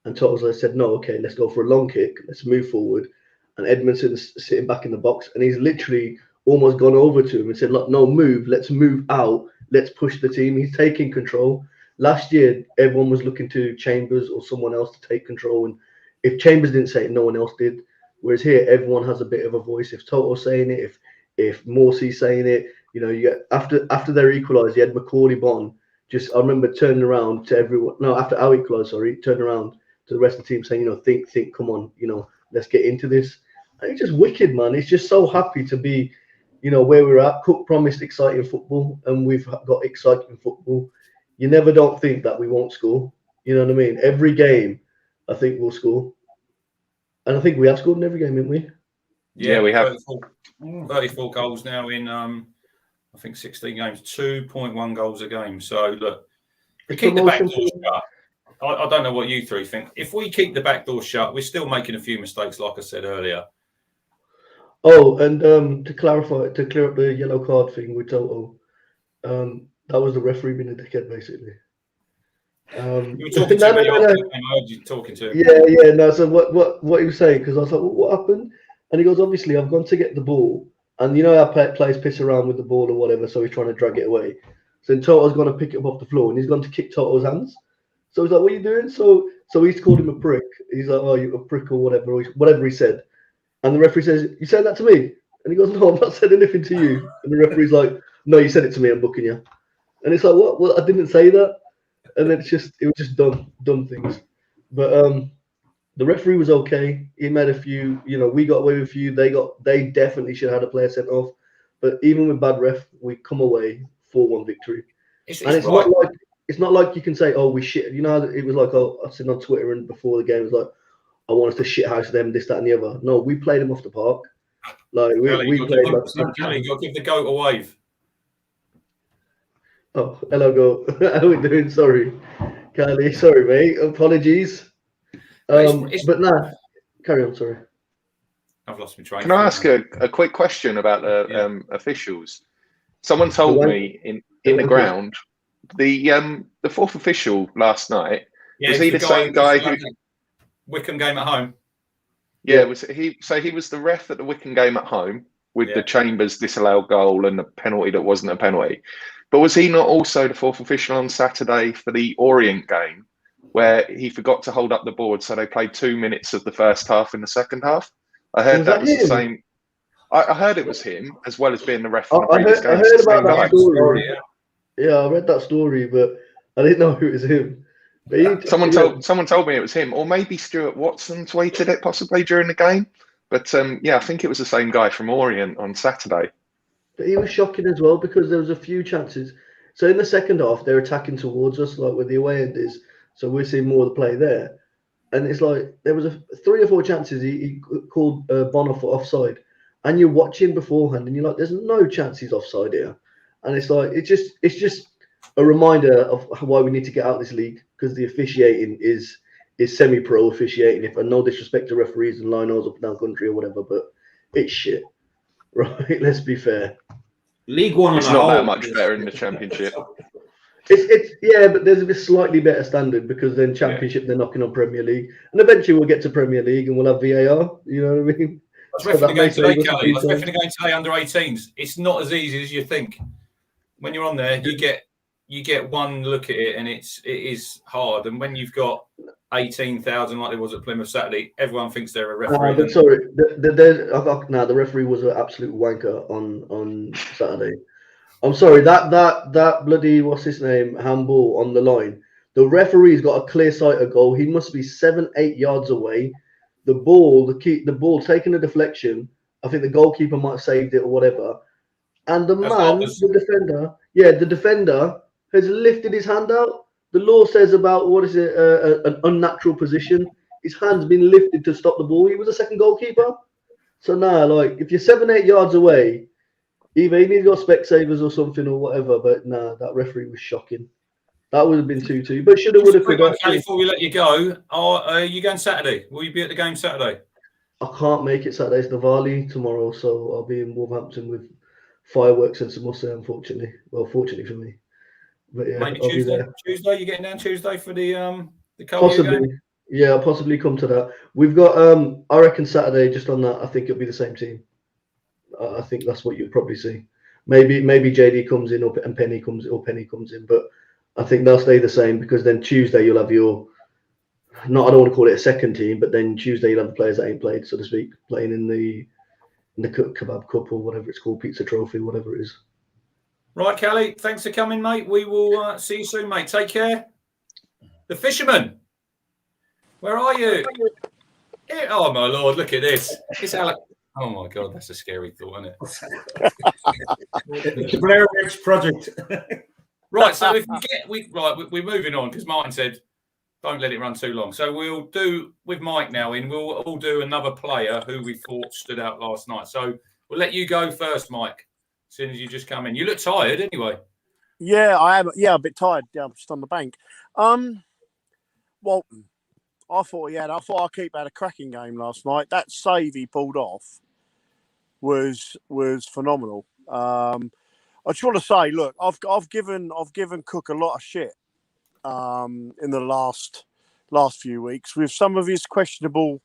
And Toto's said, no, okay, let's go for a long kick, let's move forward. And Edmundson's sitting back in the box, and he's literally almost gone over to him and said, look, no, move, let's move out, let's push the team. He's taking control. Last year, everyone was looking to Chambers or someone else to take control, and if Chambers didn't say it, no one else did. Whereas here, everyone has a bit of a voice. If Toto's saying it, if Morsy's saying it, you know, you get after they're equalised, you had Macaulay Bonne. Just I remember turning around to everyone. No, after our equalised, turning around to the rest of the team saying, you know, think, come on, you know, let's get into this. And it's just wicked, man. It's just so happy to be, you know, where we're at. Cook promised exciting football, and we've got exciting football. You never don't think that we won't score. You know what I mean? Every game, I think we'll score. And I think we have scored in every game, haven't we? Yeah, we have. 34 goals now in, I think, 16 games, 2.1 goals a game. So, look, we keep the back door shut. I don't know what you three think. If we keep the back door shut, we're still making a few mistakes, like I said earlier. Oh, and to clarify, to clear up the yellow card thing with Toto, that was the referee being a dickhead, basically. You were talking to me after the game. I heard you talking to him. Yeah. No. So what he was saying, because I was like, well, what happened? And he goes, obviously, I've gone to get the ball, and you know how players piss around with the ball or whatever, so he's trying to drag it away. So then Toto's going to pick it up off the floor, and he's going to kick Toto's hands. So he's like, what are you doing? So he's called him a prick. He's like, oh, you a prick or whatever he said. And the referee says, you said that to me? And he goes, no, I've not said anything to you. And the referee's like, no, you said it to me, I'm booking you. And it's like, what? Well, I didn't say that. And then it was just dumb things. But the referee was okay. He made a few, you know, we got away with a few. They definitely should have had a player sent off. But even with bad ref, we come away 4-1 victory. It's not like you can say, oh, we shit. You know, it was like, I said on Twitter and before the game, it was like, I want us to shit house them, this, that, and the other. No, we played them off the park. Like we played. Kelly, you've got to give the goat a wave. Oh, hello, go. How are we doing? Sorry, Kylie. Sorry, mate. Apologies. But no, carry on. Sorry. I've lost my train. Can I ask a quick question about the officials? Someone told me in the ground the fourth official last night was he the same guy who Wycombe game at home? Yeah, was he? So he was the ref at the Wycombe game at home with the Chambers disallowed goal and the penalty that wasn't a penalty. But was he not also the fourth official on Saturday for the Orient game, where he forgot to hold up the board, so they played 2 minutes of the first half in the second half? I heard that was the same. I heard it was him, as well as being the ref for the previous game. I heard about that story. Yeah, I read that story, but I didn't know it was him. Someone told me it was him, or maybe Stuart Watson tweeted it possibly during the game. But I think it was the same guy from Orient on Saturday. But he was shocking as well, because there was a few chances. So in the second half, they're attacking towards us, like where the away end is. So we're seeing more of the play there. And it's like there was 3 or 4 chances he called Bonne for offside, and you're watching beforehand, and you're like, "There's no chance he's offside here." And it's like it's just a reminder of why we need to get out of this league, because the officiating is semi-pro officiating. If no disrespect to referees and linos up and down country or whatever, but it's shit, right? Let's be fair. League One. It's not that much better in the Championship. It's but there's a slightly better standard, because then Championship they're knocking on Premier League, and eventually we'll get to Premier League and we'll have VAR. You know what I mean? I was referring to today, Kelly. I was referring to today under 18s. It's not as easy as you think. When you're on there, you get one look at it, and it is hard. And when you've got 18,000 like it was at Plymouth Saturday, everyone thinks they're a referee. But sorry, the referee was an absolute wanker on Saturday. I'm sorry, that bloody, what's his name, handball on the line. The referee's got a clear sight of goal. He must be 7-8 yards away. The ball taking a deflection. I think the goalkeeper might have saved it or whatever. And the defender has lifted his hand out. The law says about, an unnatural position. His hand's been lifted to stop the ball. He was a second goalkeeper. So now, if you're 7-8 yards away, either he needs to go Specsavers or something or whatever. But that referee was shocking. That would have been 2-2. But should have, would have. Before we let you go, are you going Saturday? Will you be at the game Saturday? I can't make it Saturday. It's Diwali tomorrow, so I'll be in Wolverhampton with fireworks and samosa, unfortunately. Well, fortunately for me. But yeah, Maybe I'll be Tuesday. there. Tuesday, you're getting down Tuesday for the Collier Possibly. game? Yeah, I'll possibly come to that. We've got I reckon Saturday just on that. I think it'll be the same team. I think that's what you'll probably see. Maybe JD comes in and Penny comes in, but I think they'll stay the same because then Tuesday you'll have your I don't want to call it a second team, but then Tuesday you'll have the players that ain't played, so to speak, playing in the kebab cup or whatever it's called, pizza trophy, whatever it is. Right, Callie, thanks for coming, mate. We will see you soon, mate. Take care. The Fisherman, where are you? Here. Oh, my Lord, look at this. It's Alec. Oh, my God, that's a scary thought, isn't it? It's a Blair Witch project. Right, so if we're moving on because Martin said don't let it run too long. So we'll do with Mike now in. We'll all do another player who we thought stood out last night. So we'll let you go first, Mike. As soon as you just come in, you look tired anyway. Yeah, I am. Yeah, a bit tired. Yeah, I'm just on the bank. Walton. I thought our keeper had a cracking game last night. That save he pulled off was phenomenal. I just want to say, look, I've given Cook a lot of shit in the last few weeks with some of his questionable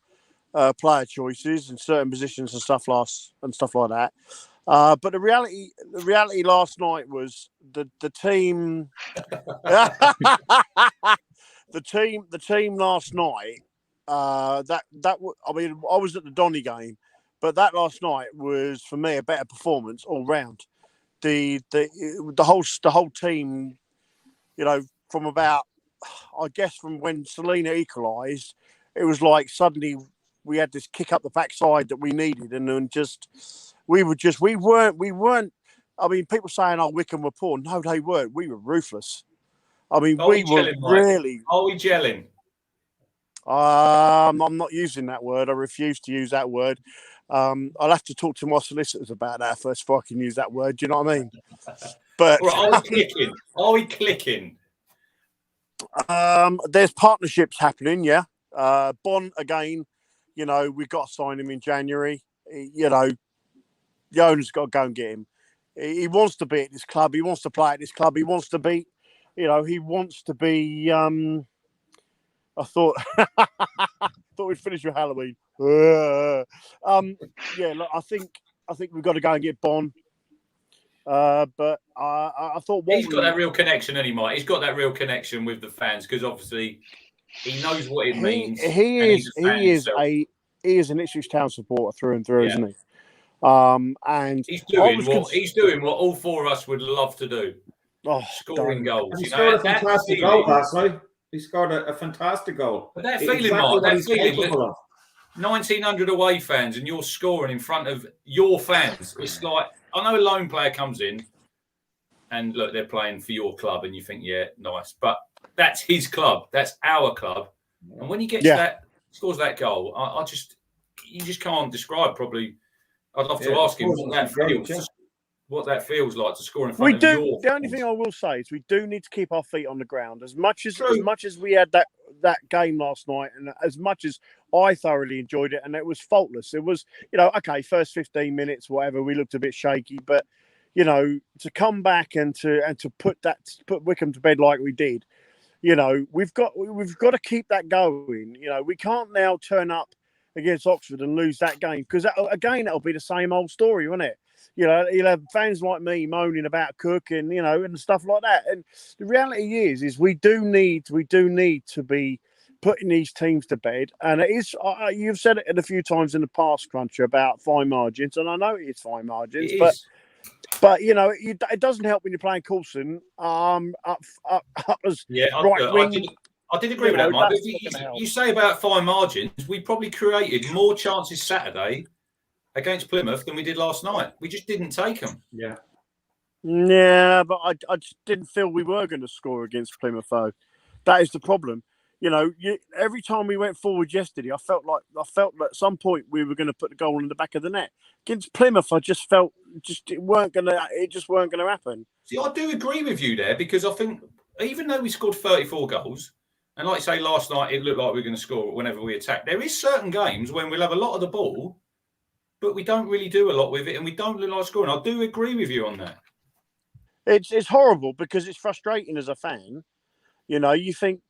player choices in certain positions and stuff like that. But the reality last night was the team. the team last night. I was at the Donny game, but that last night was for me a better performance all round. The whole team, you know, from about, I guess, from when Selena equalised, it was like suddenly we had this kick up the backside that we needed, and then we weren't. I mean, people saying, "Oh, Wycombe were poor." No, they weren't. We were ruthless. I mean, we were really. Are we gelling? I'm not using that word. I refuse to use that word. I'll have to talk to my solicitors about that first before I can use that word. Do you know what I mean? But Are we clicking? Are we clicking? There's partnerships happening. Yeah. Bonne again. You know, we've got to sign him in January. You know, the owner's got to go and get him. He wants to be at this club. He wants to play at this club. He wants to be. You know, he wants to be. I thought we'd finish with Halloween. Yeah, look, I think we've got to go and get Bonne. But I thought he's got that real connection, and he might. He's got that real connection with the fans because obviously he knows what it means. He is an Ipswich Town supporter through and through, isn't he? And he's doing what all four of us would love to do. Scoring goals. He scored a fantastic goal last night. He scored a fantastic goal. But that feeling, Mark, that feeling, 1,900 away fans and you're scoring in front of your fans. It's like, I know a lone player comes in and look, they're playing for your club and you think, yeah, nice. But that's his club. That's our club. And when he gets scores that goal, you just can't describe probably. I'd love to ask him what that feels like to score in front of your The only thing I will say is we do need to keep our feet on the ground as much as we had that game last night, and as much as I thoroughly enjoyed it, and it was faultless. It was, you know, okay, first 15 minutes, whatever, we looked a bit shaky, but you know, to come back and to put Wycombe to bed like we did, you know, we've got to keep that going. You know, we can't now turn up against Oxford and lose that game because that'll be the same old story, won't it? You know, you'll have fans like me moaning about Cook and, you know, and stuff like that. And the reality is we do need to be putting these teams to bed. And it is, you've said it a few times in the past, Cruncher, about fine margins, and I know it is fine margins, but you know, it doesn't help when you're playing Coulson up as right wing. I did agree with that, Mike. You say about fine margins, we probably created more chances Saturday against Plymouth than we did last night. We just didn't take them. Yeah, but I just didn't feel we were going to score against Plymouth, though. That is the problem. You know, every time we went forward yesterday, I felt like at some point we were going to put the goal in the back of the net. Against Plymouth, I just felt it weren't going to happen. See, I do agree with you there because I think even though we scored 34 goals, and like I say, last night it looked like we were going to score whenever we attack. There is certain games when we'll have a lot of the ball, but we don't really do a lot with it, and we don't look like scoring. I do agree with you on that. It's horrible because it's frustrating as a fan. You know, you think,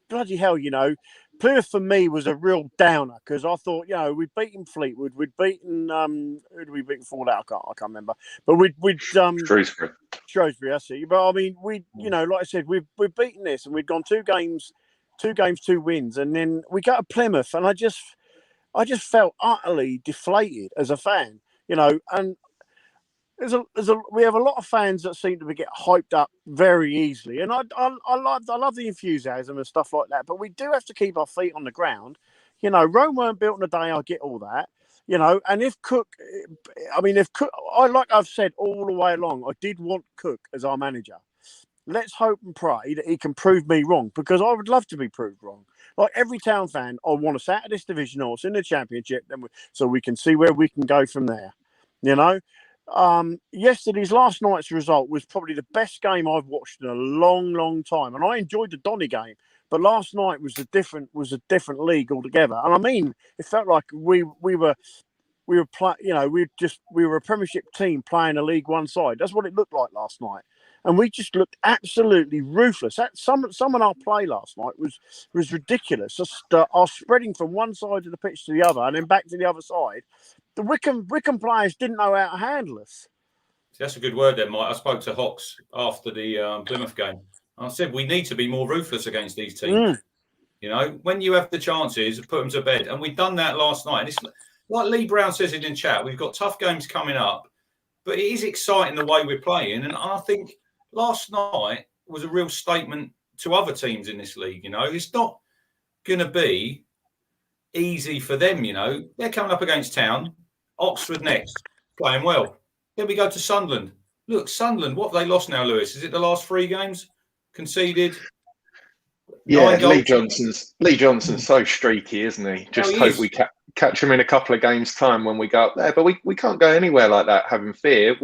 bloody hell, you know, Plymouth for me was a real downer because I thought, you know, we'd beaten Fleetwood, we'd beaten who did we beat before that? I can't remember. But we'd Shrewsbury. that's it. But I mean, you know, like I said, we've beaten this and we'd gone 2 games, 2 wins, and then we go to Plymouth, and I just felt utterly deflated as a fan, you know. And we have a lot of fans that seem to get hyped up very easily, and I love the enthusiasm and stuff like that. But we do have to keep our feet on the ground. You know, Rome weren't built in a day. I get all that. You know, and if Cook, like I've said all the way along, I did want Cook as our manager. Let's hope and pray that he can prove me wrong, because I would love to be proved wrong. Like every Town fan, I want us out of this division or in the Championship, so we can see where we can go from there. You know. Last night's result was probably the best game I've watched in a long time, and I enjoyed the Donny game. But last night was a different league altogether. And I mean, it felt like we were a Premiership team playing a League One side. That's what it looked like last night, and we just looked absolutely ruthless. Some of our play last night was ridiculous. Just our spreading from one side of the pitch to the other, and then back to the other side. The Wycombe players didn't know how to handle us. That's a good word there, Mike. I spoke to Hawks after the Plymouth game. I said we need to be more ruthless against these teams. You know, when you have the chances, put them to bed. And we've done that last night. And it's like Lee Brown says it in chat, we've got tough games coming up, but it is exciting the way we're playing. And I think last night was a real statement to other teams in this league. You know, it's not going to be easy for them. You know, they're coming up against Town. Oxford next, playing well. Then we go to Sunderland. Look, Sunderland, what have they lost now, Lewis? Is it the last 3 games? Conceded? Yeah, Lee Johnson's so streaky, isn't he? Just hope we catch him in a couple of games' time when we go up there. But we can't go anywhere like that, having fear.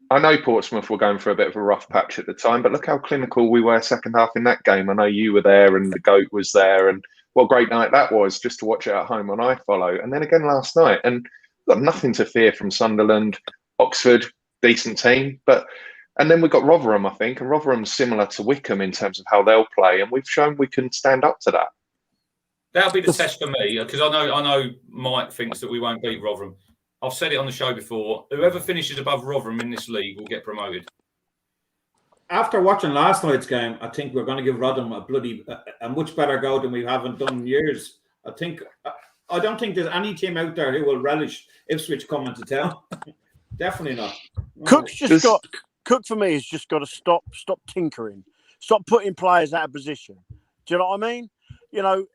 I know Portsmouth were going for a bit of a rough patch at the time, but look how clinical we were second half in that game. I know you were there and the GOAT was there, and what a great night that was just to watch it at home on iFollow. And then again last night, and got nothing to fear from Sunderland. Oxford, decent team, and then we've got Rotherham, I think, and Rotherham's similar to Wycombe in terms of how they'll play, and we've shown we can stand up to that. That'll be the test for me, because I know Mike thinks that we won't beat Rotherham. I've said it on the show before. Whoever finishes above Rotherham in this league will get promoted. After watching last night's game, I think we're going to give Rotherham a much better go than we haven't done in years. I don't think there's any team out there who will relish Ipswich coming to Town. Definitely not. No. Cook for me has just got to stop tinkering, stop putting players out of position. Do you know what I mean? You know,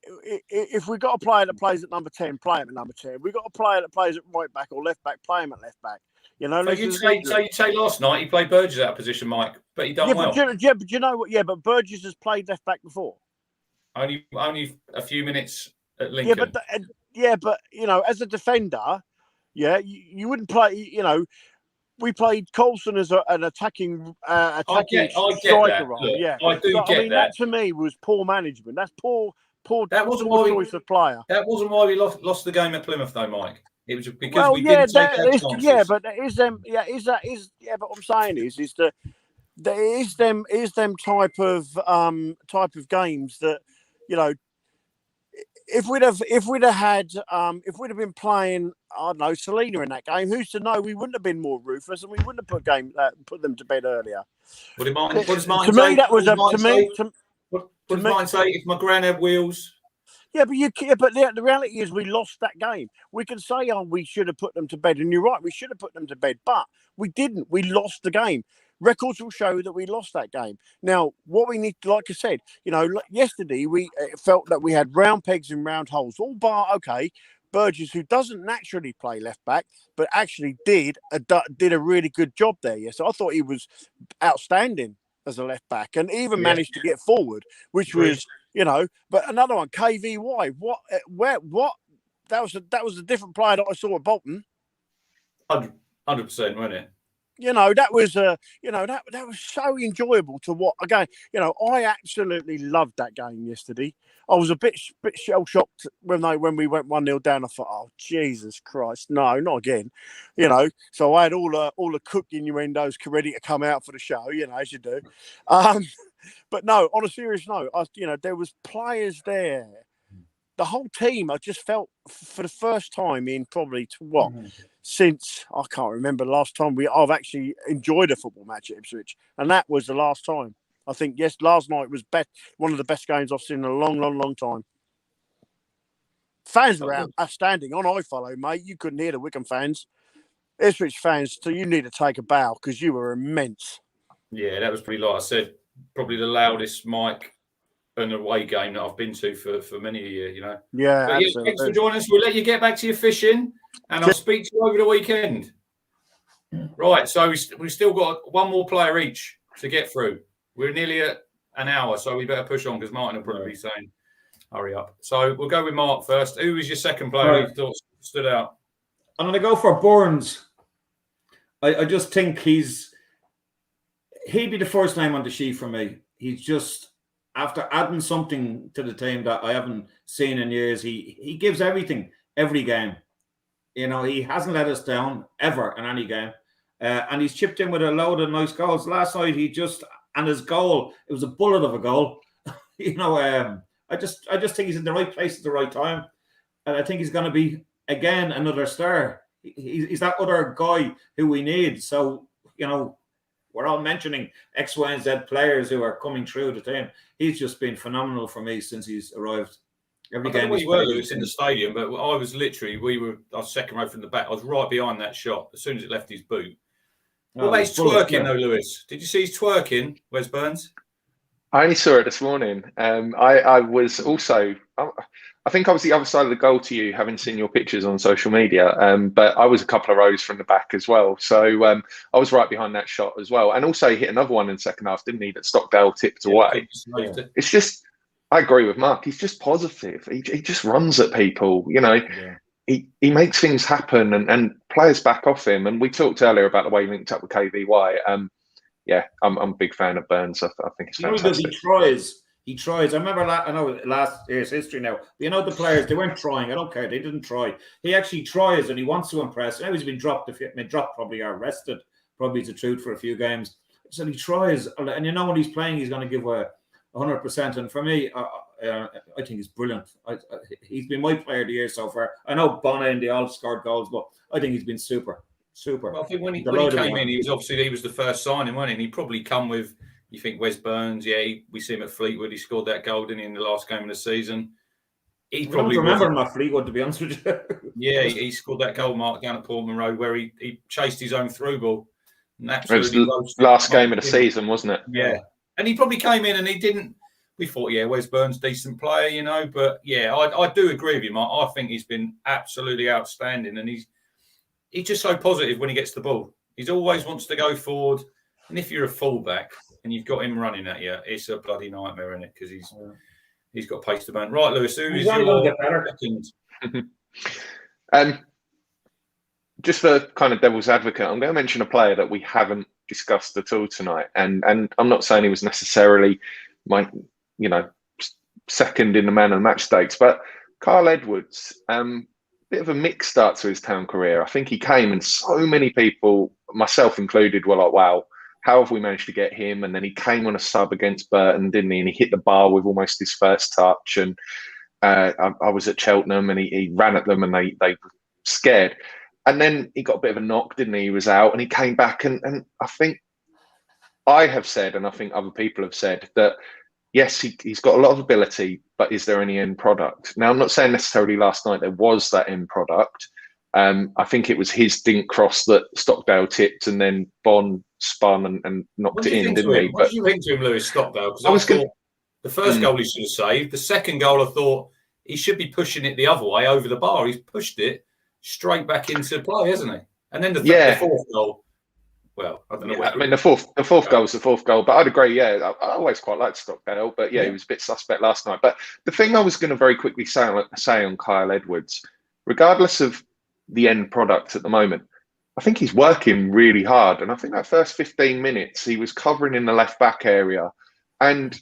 if we've got a player that plays at number 10, play him at number 10. We've got a player that plays at right back or left back, play him at left back. You know, so you say last night he played Burgess out of position, Mike, but he done well. But you know what? Yeah, but Burgess has played left back before. Only a few minutes at Lincoln. But you know, as a defender, you wouldn't play. You know, we played Coulson as an attacking striker role. Look, yeah, I do get that. That to me was poor management. That's poor. That wasn't poor choice of player. That wasn't why we lost the game at Plymouth, though, Mike. It was because we didn't take our chances. Yeah, but is them. Yeah, is that is. Yeah, but what I'm saying is them type of games that, you know. If we'd have been playing, I don't know, Selena in that game, who's to know we wouldn't have been more ruthless and we wouldn't have put them to bed earlier. What does Martin say? To me, that was What does Martin say? If my gran had wheels. Yeah, but the reality is we lost that game. We can say, we should have put them to bed, and you're right, we should have put them to bed, but we didn't. We lost the game. Records will show that we lost that game. Now, what we need, like I said, you know, yesterday we felt that we had round pegs and round holes. All bar, Burgess, who doesn't naturally play left back, but actually did a really good job there. Yes, so I thought he was outstanding as a left back, and even managed to get forward, which was, you know. But another one, KVY, what? That was a different player that I saw at Bolton. 100%, wasn't it? that was that was so enjoyable to watch. Again, I absolutely loved that game yesterday. I was a bit shell shocked when we went 1-0 down. I thought, oh Jesus Christ, no, not again. So I had all the cook innuendos ready to come out for the show, as you do. But no, on a serious note, there was players there. The whole team, I just felt for the first time in probably since I can't remember the last time I've actually enjoyed a football match at Ipswich, and that was the last time. I think last night was one of the best games I've seen in a long, long, long time. Fans were outstanding on iFollow, mate. You couldn't hear the Wycombe fans. Ipswich fans, so you need to take a bow because you were immense. Yeah, that was pretty, like I said, probably the loudest mic an away game that I've been to for many a year, Yeah, but absolutely. Thanks for joining us. We'll let you get back to your fishing, and I'll speak to you over the weekend. Right, so we've still got one more player each to get through. We're nearly at an hour, so we better push on because Martin will probably be saying, hurry up. So we'll go with Mark first. Who was your second player you thought stood out? I'm going to go for Burns. I just think he'd be the first name on the sheet for me. He's just, after adding something to the team that I haven't seen in years, he gives everything, every game. He hasn't let us down ever in any game. And he's chipped in with a load of nice goals. Last night, and his goal, it was a bullet of a goal. I just think he's in the right place at the right time. And I think he's going to be, again, another star. He's that other guy who we need. So, we're all mentioning X, Y, and Z players who are coming through the team. He's just been phenomenal for me since he's arrived. Every game we were, Lewis, in the stadium, but I was second row from the back. I was right behind that shot as soon as it left his boot. What about his twerking, though, Lewis? Did you see his twerking, Wes Burns? I only saw it this morning. I was also, I think I was the other side of the goal to you, having seen your pictures on social media. But I was a couple of rows from the back as well. So I was right behind that shot as well. And also he hit another one in the second half, didn't he? That Stockdale tipped away. Yeah. It's just, I agree with Mark. He's just positive. He just runs at people. He makes things happen and players back off him. And we talked earlier about the way he linked up with KVY. I'm a big fan of Burns. I think it's fantastic. He tries. I remember that. I know last year's history now. The players, they weren't trying. I don't care. They didn't try. He actually tries and he wants to impress. Now he's been dropped. Probably or arrested. Probably is the truth for a few games. So he tries. And when he's playing, he's going to give 100%. And for me, I think he's brilliant. He's been my player of the year so far. I know Bonne and they all scored goals, but I think he's been super. Well, I think when he came in, he was the first signing, wasn't he? And he probably come with, you think, Wes Burns. Yeah, we see him at Fleetwood. He scored that goal, didn't he, in the last game of the season. I don't remember him at Fleetwood, to be honest with you. Yeah, he scored that goal, Mark, down at Portman Road, where he chased his own through ball. It was the last game of the season, wasn't it? Yeah. And he probably came in and he didn't. We thought, Wes Burns, decent player, But I do agree with you, Mark. I think he's been absolutely outstanding, and he's just so positive when he gets the ball. He always wants to go forward, and if you're a fullback and you've got him running at you, it's a bloody nightmare, isn't it? Because he's got pace to burn. Right, Lewis, who is your second? Just for kind of devil's advocate, I'm going to mention a player that we haven't discussed at all tonight, and I'm not saying he was necessarily my second in the man of the match stakes, but Kyle Edwards, bit of a mixed start to his town career. I think he came and so many people, myself included, were like, wow, how have we managed to get him? And then he came on a sub against Burton, didn't he? And he hit the bar with almost his first touch. And I was at Cheltenham and he ran at them and they were scared. And then he got a bit of a knock, didn't he? He was out and he came back. And I think I have said, and I think other people have said, that yes, he's got a lot of ability, but is there any end product? Now, I'm not saying necessarily last night there was that end product. I think it was his dink cross that Stockdale tipped and then Bonne spun and knocked it in, didn't he? What did you think to him, Lewis, Stockdale? Because I thought the first goal he should have saved. The second goal, I thought he should be pushing it the other way over the bar. He's pushed it straight back into play, hasn't he? And then the fourth goal. Well, I don't know. I mean, the fourth goal was the fourth goal, but I'd agree. Yeah, I always quite liked Stockdale, but he was a bit suspect last night. But the thing I was going to very quickly say on Kyle Edwards, regardless of the end product at the moment, I think he's working really hard. And I think that first 15 minutes, he was covering in the left back area. And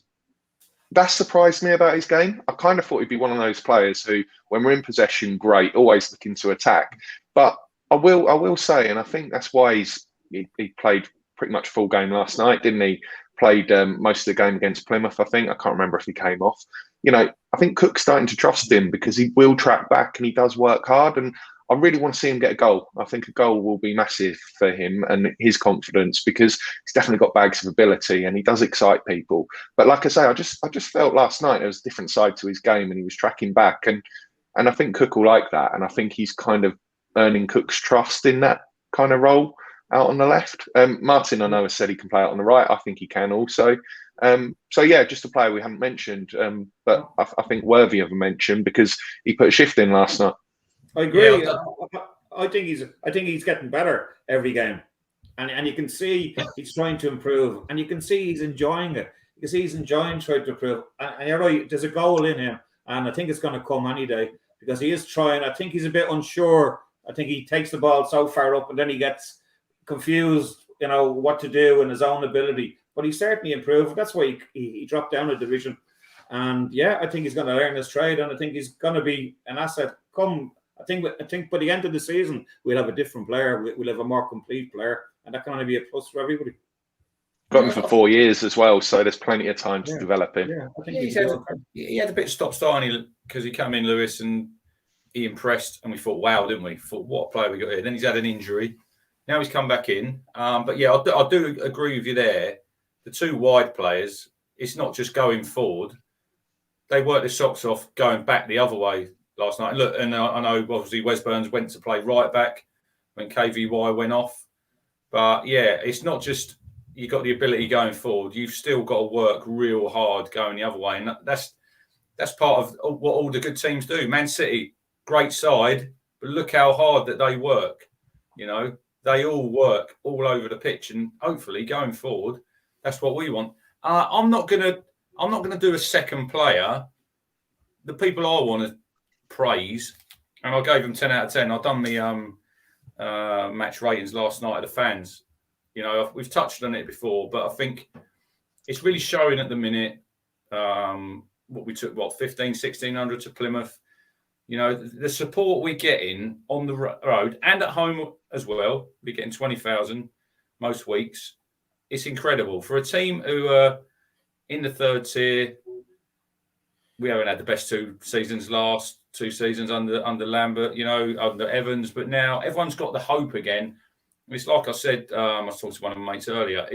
that surprised me about his game. I kind of thought he'd be one of those players who, when we're in possession, great, always looking to attack. But I will say, and I think that's why he played pretty much full game last night, didn't he? Played most of the game against Plymouth, I think. I can't remember if he came off. You know, I think Cook's starting to trust him because he will track back and he does work hard. And I really want to see him get a goal. I think a goal will be massive for him and his confidence because he's definitely got bags of ability and he does excite people. But like I say, I just felt last night there was a different side to his game and he was tracking back. And I think Cook will like that. And I think he's kind of earning Cook's trust in that kind of role out on the left. Martin, I know, has said he can play out on the right. I think he can also. So yeah, just a player we haven't mentioned, but I think worthy of a mention because he put a shift in last night. I agree. Yeah. I think he's getting better every game, and you can see he's trying to improve, and you can see he's enjoying it. You can see he's enjoying trying to improve. And you're right, there's a goal in him, and I think it's going to come any day because he is trying. I think he's a bit unsure. I think he takes the ball so far up, and then he gets confused, you know, what to do and his own ability. But he's certainly improved. That's why he dropped down a division. And yeah, I think he's going to learn his trade, and I think he's going to be an asset. I think by the end of the season we'll have a different player. We'll have a more complete player, and that can only be a plus for everybody. Got him for 4 years as well, so there's plenty of time to develop him. Yeah, I think he had a bit of stop-starting because he came in, Lewis, and he impressed, and we thought, wow, didn't we? Thought, what a player we got here. Then he's had an injury. Now he's come back in. But yeah, I do agree with you there. The two wide players, it's not just going forward. They worked their socks off going back the other way last night. Look, and I know obviously Wes Burns went to play right back when KVY went off. But yeah, it's not just you got the ability going forward. You've still got to work real hard going the other way. And that's part of what all the good teams do. Man City, great side, but look how hard that they work. You know, they all work all over the pitch, and hopefully going forward, that's what we want. I'm not gonna do a second player. The people I want to praise, and I gave them 10 out of 10. I've done the match ratings last night of the fans. You know, we've touched on it before, but I think it's really showing at the minute what we took, 1,500-1,600 to Plymouth. You know, the support we're getting on the road and at home as well. We're getting 20,000 most weeks. It's incredible. For a team who are in the third tier, we haven't had the best 2 seasons last 2 seasons under Lambert, you know, under Evans, but now everyone's got the hope again. It's like I said, I was talking to one of my mates earlier,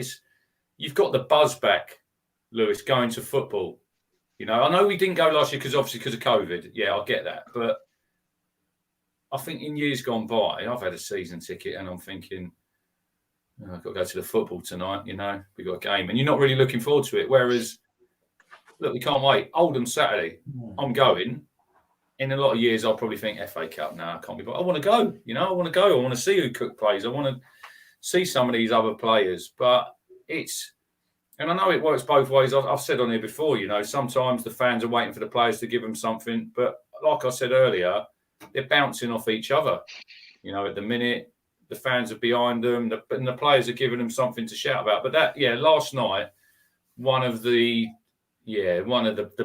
you've got the buzz back, Lewis, going to football. You know, I know we didn't go last year because of COVID. Yeah, I get that. But I think in years gone by, I've had a season ticket and I'm thinking, I've got to go to the football tonight, you know, we've got a game. And you're not really looking forward to it. Whereas, look, we can't wait. Oldham Saturday, I'm going. In a lot of years, I'll probably think FA Cup now. I can't be. But I want to go. You know, I want to go. I want to see who Cook plays. I want to see some of these other players. But and I know it works both ways. I've said on here before. You know, sometimes the fans are waiting for the players to give them something. But like I said earlier, they're bouncing off each other. You know, at the minute, the fans are behind them, and the players are giving them something to shout about. But last night, one of the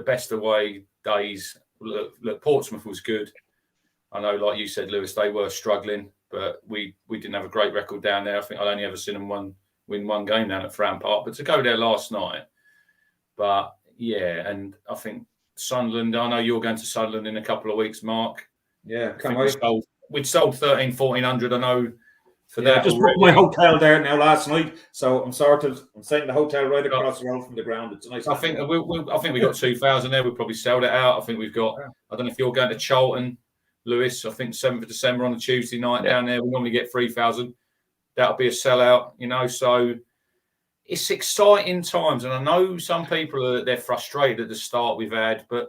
best away days. Look, Portsmouth was good. I know, like you said, Lewis, they were struggling, but we didn't have a great record down there. I think I'd only ever seen them win one game down at Fram Park. But to go there last night, but yeah, and I think Sunderland, I know you're going to Sunderland in a couple of weeks, Mark. Yeah, can't wait. We'd sold 1,400, I know, for that. I just booked my hotel there now last night, so I'm sorted. I'm staying in the hotel right across the road from the ground. It's nice. I think we got 2,000 there. We'll probably sell it out. I think we've got. I don't know if you're going to Charlton, Lewis. I think 7th of December on a Tuesday night down there. We normally get 3,000. That'll be a sellout, you know. So it's exciting times, and I know some people they're frustrated at the start we've had, but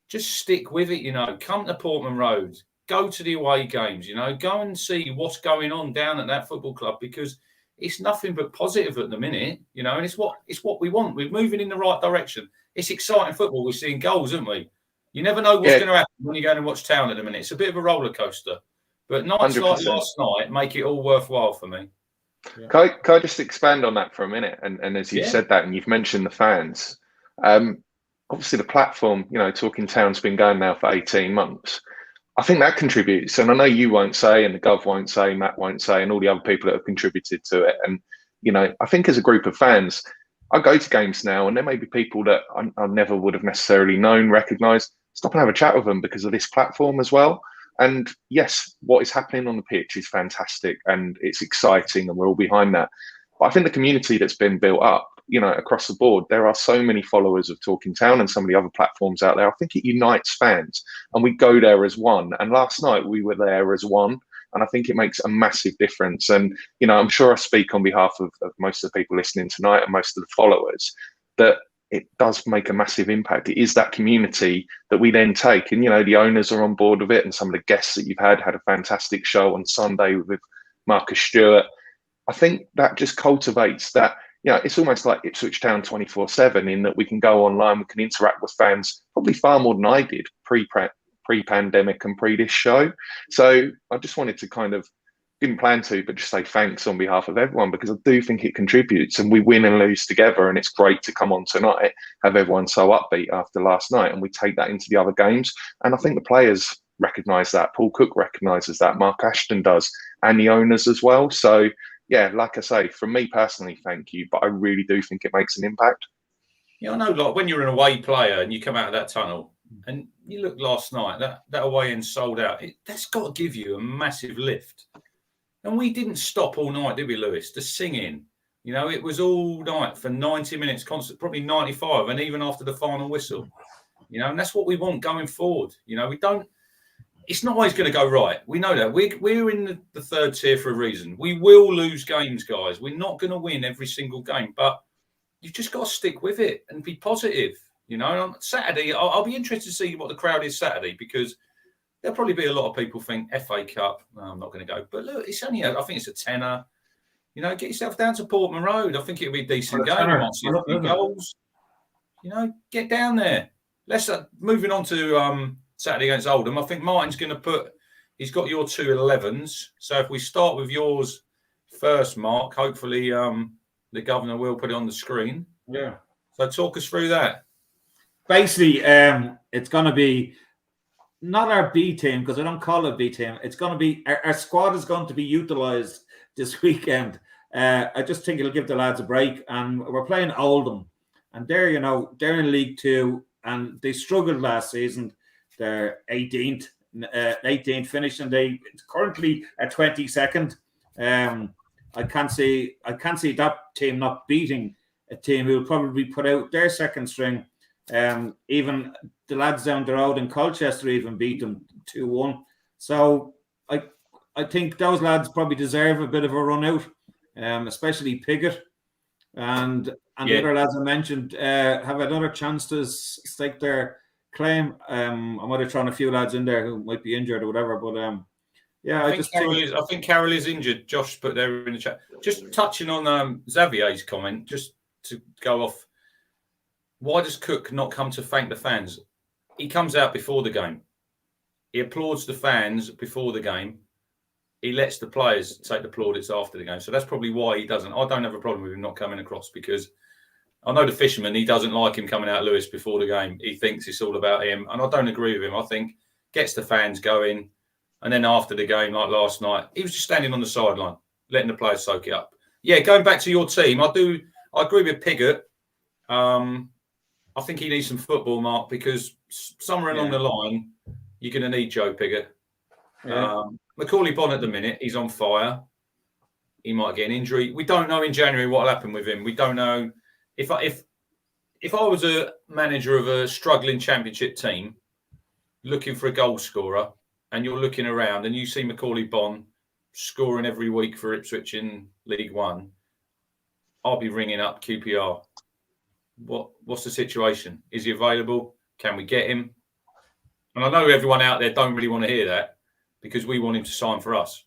just stick with it. You know, come to Portman Road. Go to the away games, you know, go and see what's going on down at that football club because it's nothing but positive at the minute, you know, and it's what we want. We're moving in the right direction. It's exciting football. We're seeing goals, aren't we? You never know what's going to happen when you go and watch Town at the minute. It's a bit of a roller coaster, But nights like 100%. last night make it all worthwhile for me. Can I just expand on that for a minute? And as you've said that, and you've mentioned the fans, obviously the platform, Talking Town's been going now for 18 months. I think that contributes. And I know you won't say, and the Gov won't say, Matt won't say, and all the other people that have contributed to it. And, I think as a group of fans, I go to games now, and there may be people that I never would have necessarily known, recognised. Stop and have a chat with them because of this platform as well. And yes, what is happening on the pitch is fantastic and it's exciting and we're all behind that. But I think the community that's been built up, across the board, there are so many followers of Talking Town and some of the other platforms out there. I think it unites fans and we go there as one. And last night we were there as one. And I think it makes a massive difference. And, I'm sure I speak on behalf of most of the people listening tonight and most of the followers that it does make a massive impact. It is that community that we then take. And, the owners are on board with it. And some of the guests that you've had a fantastic show on Sunday with Marcus Stewart. I think that just cultivates that, it's almost like Ipswich Town 24/7 in that we can go online, we can interact with fans probably far more than I did pre-pandemic and pre this show. So I just wanted to didn't plan to, but just say thanks on behalf of everyone because I do think it contributes and we win and lose together. And it's great to come on tonight, have everyone so upbeat after last night, and we take that into the other games. And I think the players recognise that. Paul Cook recognises that. Mark Ashton does, and the owners as well. So yeah, like I say, from me personally, thank you. But I really do think it makes an impact. Yeah, I know. Like when you're an away player and you come out of that tunnel, and you look last night, that away end sold out. That's got to give you a massive lift. And we didn't stop all night, did we, Lewis? The singing, it was all night for 90 minutes, constant, probably 95, and even after the final whistle. And that's what we want going forward. We don't. It's not always going to go right. We know that. We're in the third tier for a reason. We will lose games, guys. We're not going to win every single game, but you've just got to stick with it and be positive. On Saturday, I'll be interested to see what the crowd is Saturday because there'll probably be a lot of people think FA Cup. No, I'm not going to go. But look, it's only, I think it's a tenner. Get yourself down to Portman Road. I think it'll be a decent game. I might see a few goals. Get down there. Let's moving on to Saturday against Oldham. I think Martin's going to he's got your 2 11s. So if we start with yours first, Mark, hopefully the governor will put it on the screen. Yeah. So talk us through that. Basically, it's going to be not our B team because I don't call it B team. It's going to be our squad is going to be utilised this weekend. I just think it'll give the lads a break, and we're playing Oldham, and they're in League Two, and they struggled last season. They're 18th finish, and they currently are 22nd. I can't see that team not beating a team who will probably put out their second string. Even the lads down the road in Colchester even beat them 2-1. So I think those lads probably deserve a bit of a run out, especially Piggott and the other lads I mentioned have another chance to stake their claim. I might have thrown a few lads in there who might be injured or whatever, but I think Carol is injured. Josh put there in the chat. Just touching on Xavier's comment, just to go off. Why does Cook not come to thank the fans? He comes out before the game. He applauds the fans before the game. He lets the players take the plaudits after the game. So that's probably why he doesn't. I don't have a problem with him not coming across because I know the fisherman, he doesn't like him coming out, Lewis, before the game. He thinks it's all about him. And I don't agree with him. I think gets the fans going. And then after the game, like last night, he was just standing on the sideline, letting the players soak it up. Yeah, going back to your team, I agree with Piggott. I think he needs some football, Mark, because somewhere along the line, you're going to need Joe Piggott. Yeah. Macaulay Bonne at the minute, he's on fire. He might get an injury. We don't know in January what will happen with him. We don't know. If I was a manager of a struggling championship team looking for a goal scorer and you're looking around and you see Macaulay Bonne scoring every week for Ipswich in League One, I'll be ringing up QPR. What's the situation? Is he available? Can we get him? And I know everyone out there don't really want to hear that because we want him to sign for us.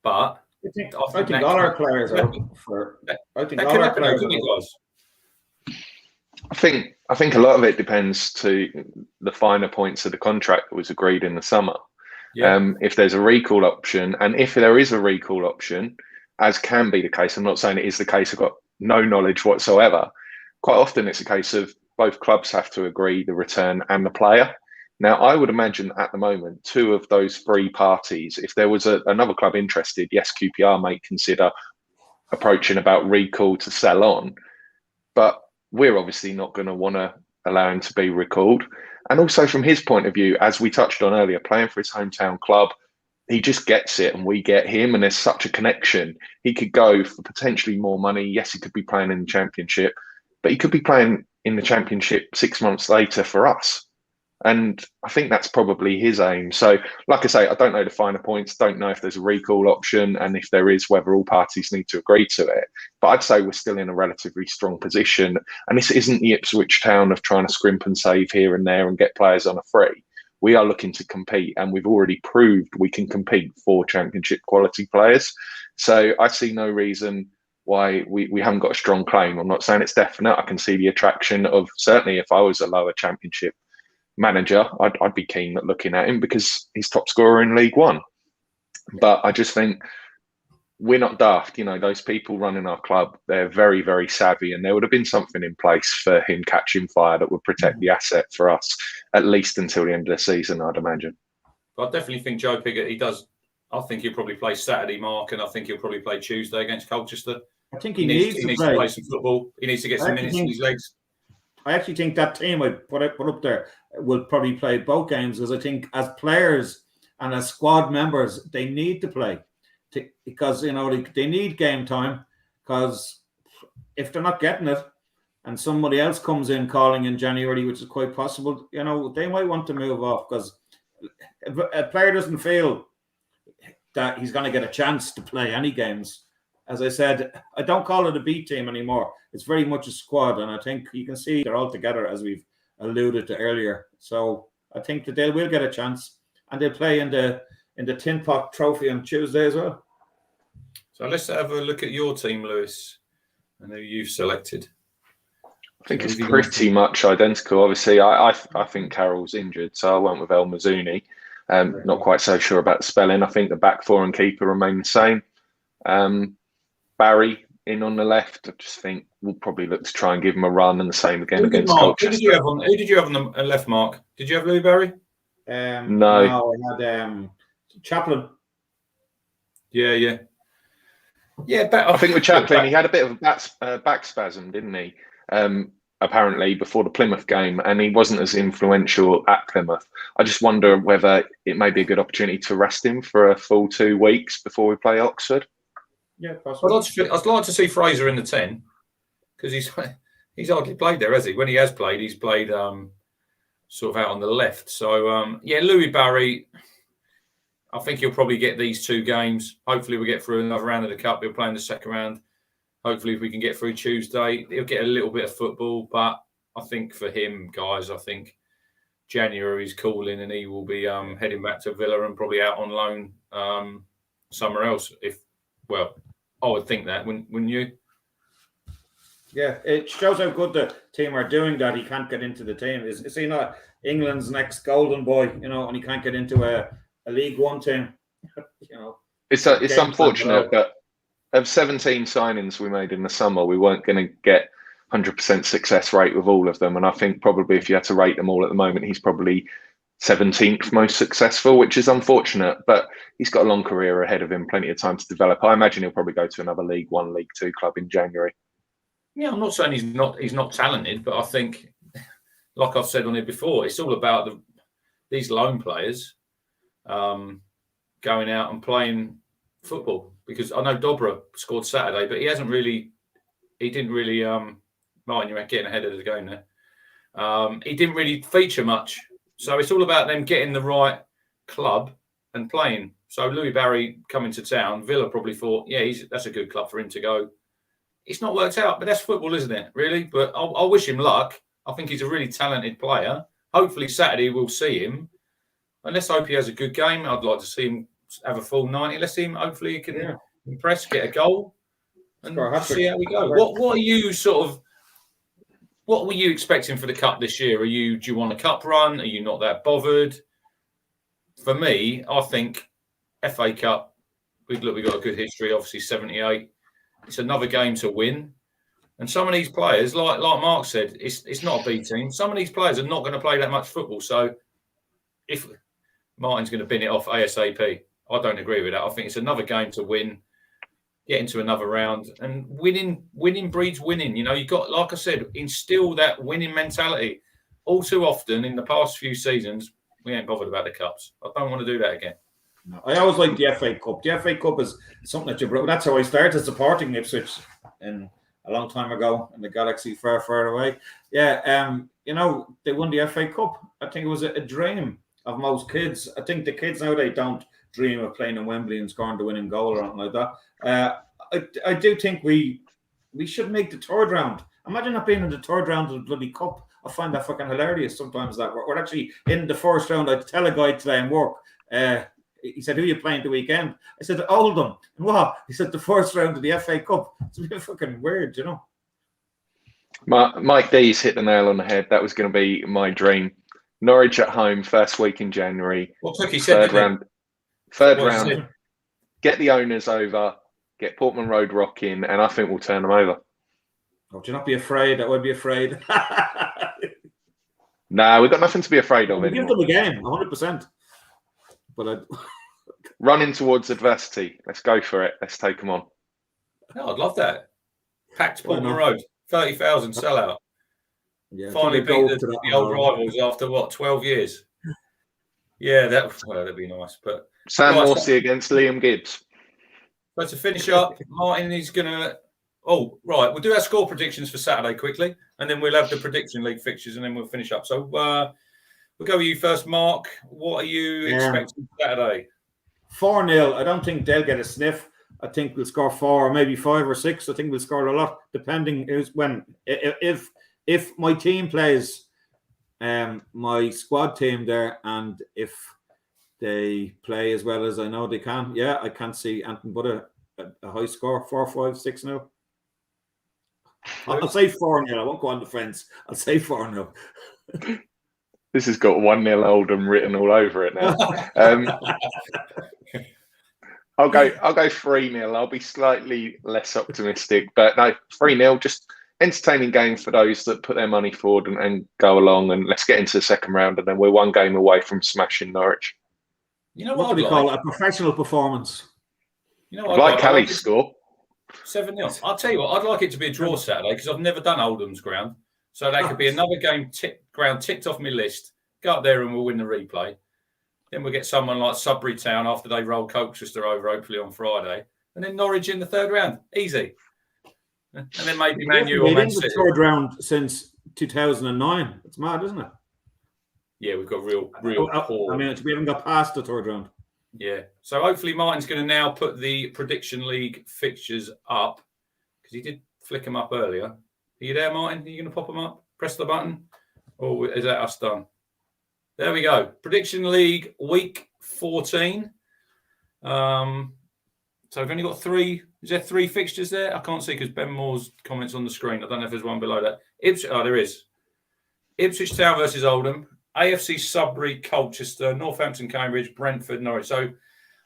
But I think all our players are for. I think all our players I think a lot of it depends to the finer points of the contract that was agreed in the summer. If there's a recall option, and if there is a recall option, as can be the case, I'm not saying it is the case, I've got no knowledge whatsoever. Quite often it's a case of both clubs have to agree the return and the player. Now, I would imagine at the moment, 2 of those 3 parties, if there was another club interested, yes, QPR may consider approaching about recall to sell on, but we're obviously not going to want to allow him to be recalled. And also from his point of view, as we touched on earlier, playing for his hometown club, he just gets it and we get him, and there's such a connection. He could go for potentially more money. Yes, he could be playing in the Championship, but he could be playing in the Championship 6 months later for us. And I think that's probably his aim. So, like I say, I don't know the finer points, don't know if there's a recall option, and if there is, whether all parties need to agree to it. But I'd say we're still in a relatively strong position. And this isn't the Ipswich Town of trying to scrimp and save here and there and get players on a free. We are looking to compete, and we've already proved we can compete for Championship quality players. So I see no reason why we haven't got a strong claim. I'm not saying it's definite. I can see the attraction of, certainly if I was a lower Championship manager, I'd be keen at looking at him because he's top scorer in League One. But I just think we're not daft. Those people running our club, they're very, very savvy, and there would have been something in place for him catching fire that would protect the asset for us, at least until the end of the season, I'd imagine. I definitely think Joe Pigott, he does. I think he'll probably play Saturday, Mark, and I think he'll probably play Tuesday against Colchester. I think he needs to play some football. He needs to get some minutes in his legs. I actually think that team I put up there will probably play both games, because I think as players and as squad members, they need to play because they need game time, because if they're not getting it and somebody else comes in calling in January, which is quite possible, they might want to move off, because if a player doesn't feel that he's going to get a chance to play any games. As I said, I don't call it a B team anymore. It's very much a squad, and I think you can see they're all together, as we've alluded to earlier. So I think that they will get a chance, and they'll play in the Tin Pot Trophy on Tuesday as well. So let's have a look at your team, Lewis, and who you've selected. I think it's pretty much identical. Obviously, I think Carroll's injured, so I went with El Mazzuni. Not quite so sure about the spelling. I think the back 4 and keeper remain the same. Barry in on the left. I just think we'll probably look to try and give him a run, and the same again against Colchester. Who did you have on the left, Mark? Did you have Louis Barry? No, I had Chaplin. Yeah. I think with Chaplin, he had a bit of a back spasm, didn't he? Apparently before the Plymouth game, and he wasn't as influential at Plymouth. I just wonder whether it may be a good opportunity to rest him for a full 2 weeks before we play Oxford. Yeah, possible. I'd like to see Fraser in the 10, because he's hardly played there, has he? When he has played, he's played sort of out on the left. So Louis Barry, I think he'll probably get these 2 games. Hopefully we'll get through another round of the Cup. He'll play in the second round. Hopefully if we can get through Tuesday, he'll get a little bit of football. But I think for him, guys, I think January is calling, and he will be heading back to Villa and probably out on loan somewhere else. I would think that, wouldn't you? Yeah, it shows how good the team are doing that he can't get into the team. Is he not England's next golden boy, and he can't get into a League One team? It's unfortunate, but of 17 signings we made in the summer, we weren't going to get 100% success rate with all of them. And I think probably if you had to rate them all at the moment, he's probably 17th most successful, which is unfortunate, but he's got a long career ahead of him, plenty of time to develop. I imagine he'll probably go to another League One, League Two club in January. Yeah, I'm not saying he's not talented, but I think, like I've said on it before, it's all about these loan players going out and playing football. Because I know Dobra scored Saturday, but he didn't really. Martin, you're getting ahead of the game there. He didn't really feature much. So it's all about them getting the right club and playing. So Louis Barry coming to town, Villa probably thought, that's a good club for him to go. It's not worked out, but that's football, isn't it, really? But I wish him luck. I think he's a really talented player. Hopefully Saturday we'll see him. And let's hope he has a good game. I'd like to see him have a full 90. Let's see him, hopefully he can impress, get a goal, and see how we go. What are you what were you expecting for the Cup this year? Do you want a Cup run? Are you not that bothered? for me, I think FA Cup, we've got a good history, obviously 78. It's another game to win. And some of these players, like Mark said, it's not a B team. Some of these players are not going to play that much football. So if Martin's going to bin it off ASAP, I don't agree with that. I think it's another game to win, get into another round, and winning breeds winning. You know, you got, like I said, instill that winning mentality. All too often in the past few seasons, we ain't bothered about the cups. I don't want to do that again. No, I always like the FA Cup. The FA Cup is something that you brought. That's how I started supporting Ipswich in a long time ago in the galaxy far, far away. Yeah, you know, they won the FA Cup. I think it was a dream of most kids. I think the kids nowadays don't dream of playing in Wembley and scoring the winning goal or anything like that. I do think we should make the third round. Imagine not being in the third round of the bloody cup. I find that fucking hilarious sometimes that we're actually in the first round. I tell a guy today in work, he said, who are you playing the weekend? I said, Oldham. And what? He said, the first round of the FA Cup. It's a bit fucking weird, you know. Mike D's hit the nail on the head. That was going to be my dream. Norwich at home, first week in January. What took he said? Third round. Get the owners over, get Portman Road rocking, and I think we'll turn them over. Oh, do you not be afraid? I would be afraid. No, we've got nothing to be afraid of Give anymore. them a game, 100%. But Running towards adversity. Let's go for it. Let's take them on. No, I'd love that. Packed Why Portman not? Road, 30,000 sellout. yeah, Finally I think they beat go to the old rivals after, 12 years? Yeah, that'd be nice. But Sam Right, Morsy against Liam Gibbs. But to finish up, Martin is going to... Oh, right. We'll do our score predictions for Saturday quickly, and then we'll have the prediction league fixtures, and then we'll finish up. So we'll go with you first, Mark. What are you expecting Saturday? 4-0. I don't think they'll get a sniff. I think we'll score 4 or maybe 5 or 6. I think we'll score a lot, depending if my team plays my squad team there, and if they play as well as I know they can. Yeah, I can't see anything but a high score, 4-5, 6-0. I'll say 4-0. I won't go on the fence. I'll say 4-0. This has got 1-0 Oldham written all over it now. I'll go 3-0. I'll be slightly less optimistic, but no, 3-0. Just entertaining game for those that put their money forward and go along. And let's get into the second round, and then we're one game away from smashing Norwich. You know What what do I'd we call like? it? A professional performance. You know I'd what like I'd Callie's score. 7-0. I'll tell you what, I'd like it to be a draw Saturday because I've never done Oldham's ground. So that could be another game ground ticked off my list. Go up there and we'll win the replay. Then we'll get someone like Sudbury Town after they roll Colchester over, hopefully on Friday. And then Norwich in the third round. Easy. And then maybe Man U or We've been Man in the City. third round since 2009. It's mad, isn't it? Yeah, we've got real poor. I mean, we haven't got past the third round. Yeah. So hopefully Martin's going to now put the prediction league fixtures up because he did flick them up earlier. Are you there, Martin? Are you going to pop them up? Press the button? Or is that us done? There we go. Prediction league week 14. So I've only got 3. Is there 3 fixtures there? I can't see because Ben Moore's comments on the screen. I don't know if there's one below that. There is. Ipswich Town versus Oldham. AFC Sudbury, Colchester, Northampton, Cambridge, Brentford, Norwich. So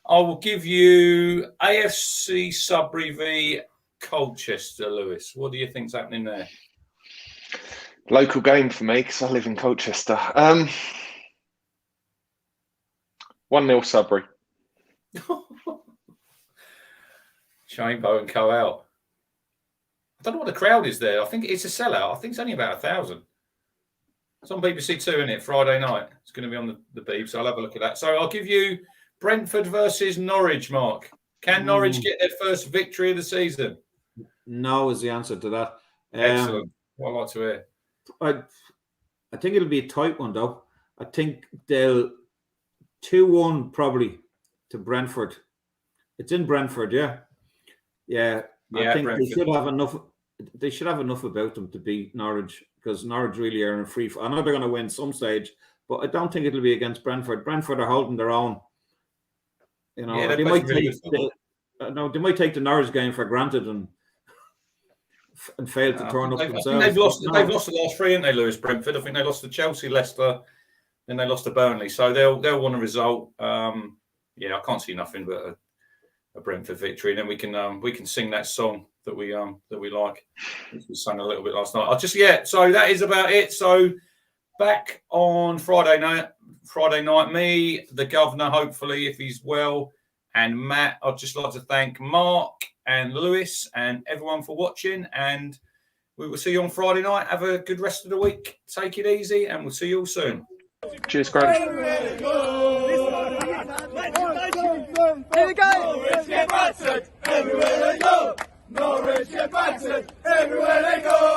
I will give you AFC Sudbury v Colchester, Lewis. What do you think's happening there? Local game for me because I live in Colchester. 1-0 Sudbury. Shane Bow and Co out. I don't know what the crowd is there. I think it's a sellout. I think it's only about 1,000. It's on BBC Two, isn't it? Friday night. It's going to be on the Beeb, so I'll have a look at that. So I'll give you Brentford versus Norwich, Mark. Can Norwich get their first victory of the season? No is the answer to that. Excellent. What I'd like to hear. I think it'll be a tight one, though. I think they'll 2-1 probably to Brentford. It's in Brentford, yeah. I think Brentford. they should have enough. They should have enough about them to beat Norwich because Norwich really are in a free. I know they're going to win some stage, but I don't think it'll be against Brentford. Brentford are holding their own. You know, they might take they might take the Norwich game for granted and fail to turn up themselves. They've lost the last 3, haven't they, Lewis? Brentford. I think they lost to Chelsea, Leicester. Then they lost to Burnley, so they'll want a result. Yeah, I can't see nothing but a Brentford victory, and then we can sing that song that we like. We sang a little bit last night. So that is about it. So back on Friday night, me, the governor, hopefully if he's well, and Matt. I'd just like to thank Mark and Lewis and everyone for watching, and we will see you on Friday night. Have a good rest of the week. Take it easy, and we'll see you all soon. Cheers, Grant. Here we go! Norwich get battered! Everywhere they go! Norwich get battered! Everywhere they go!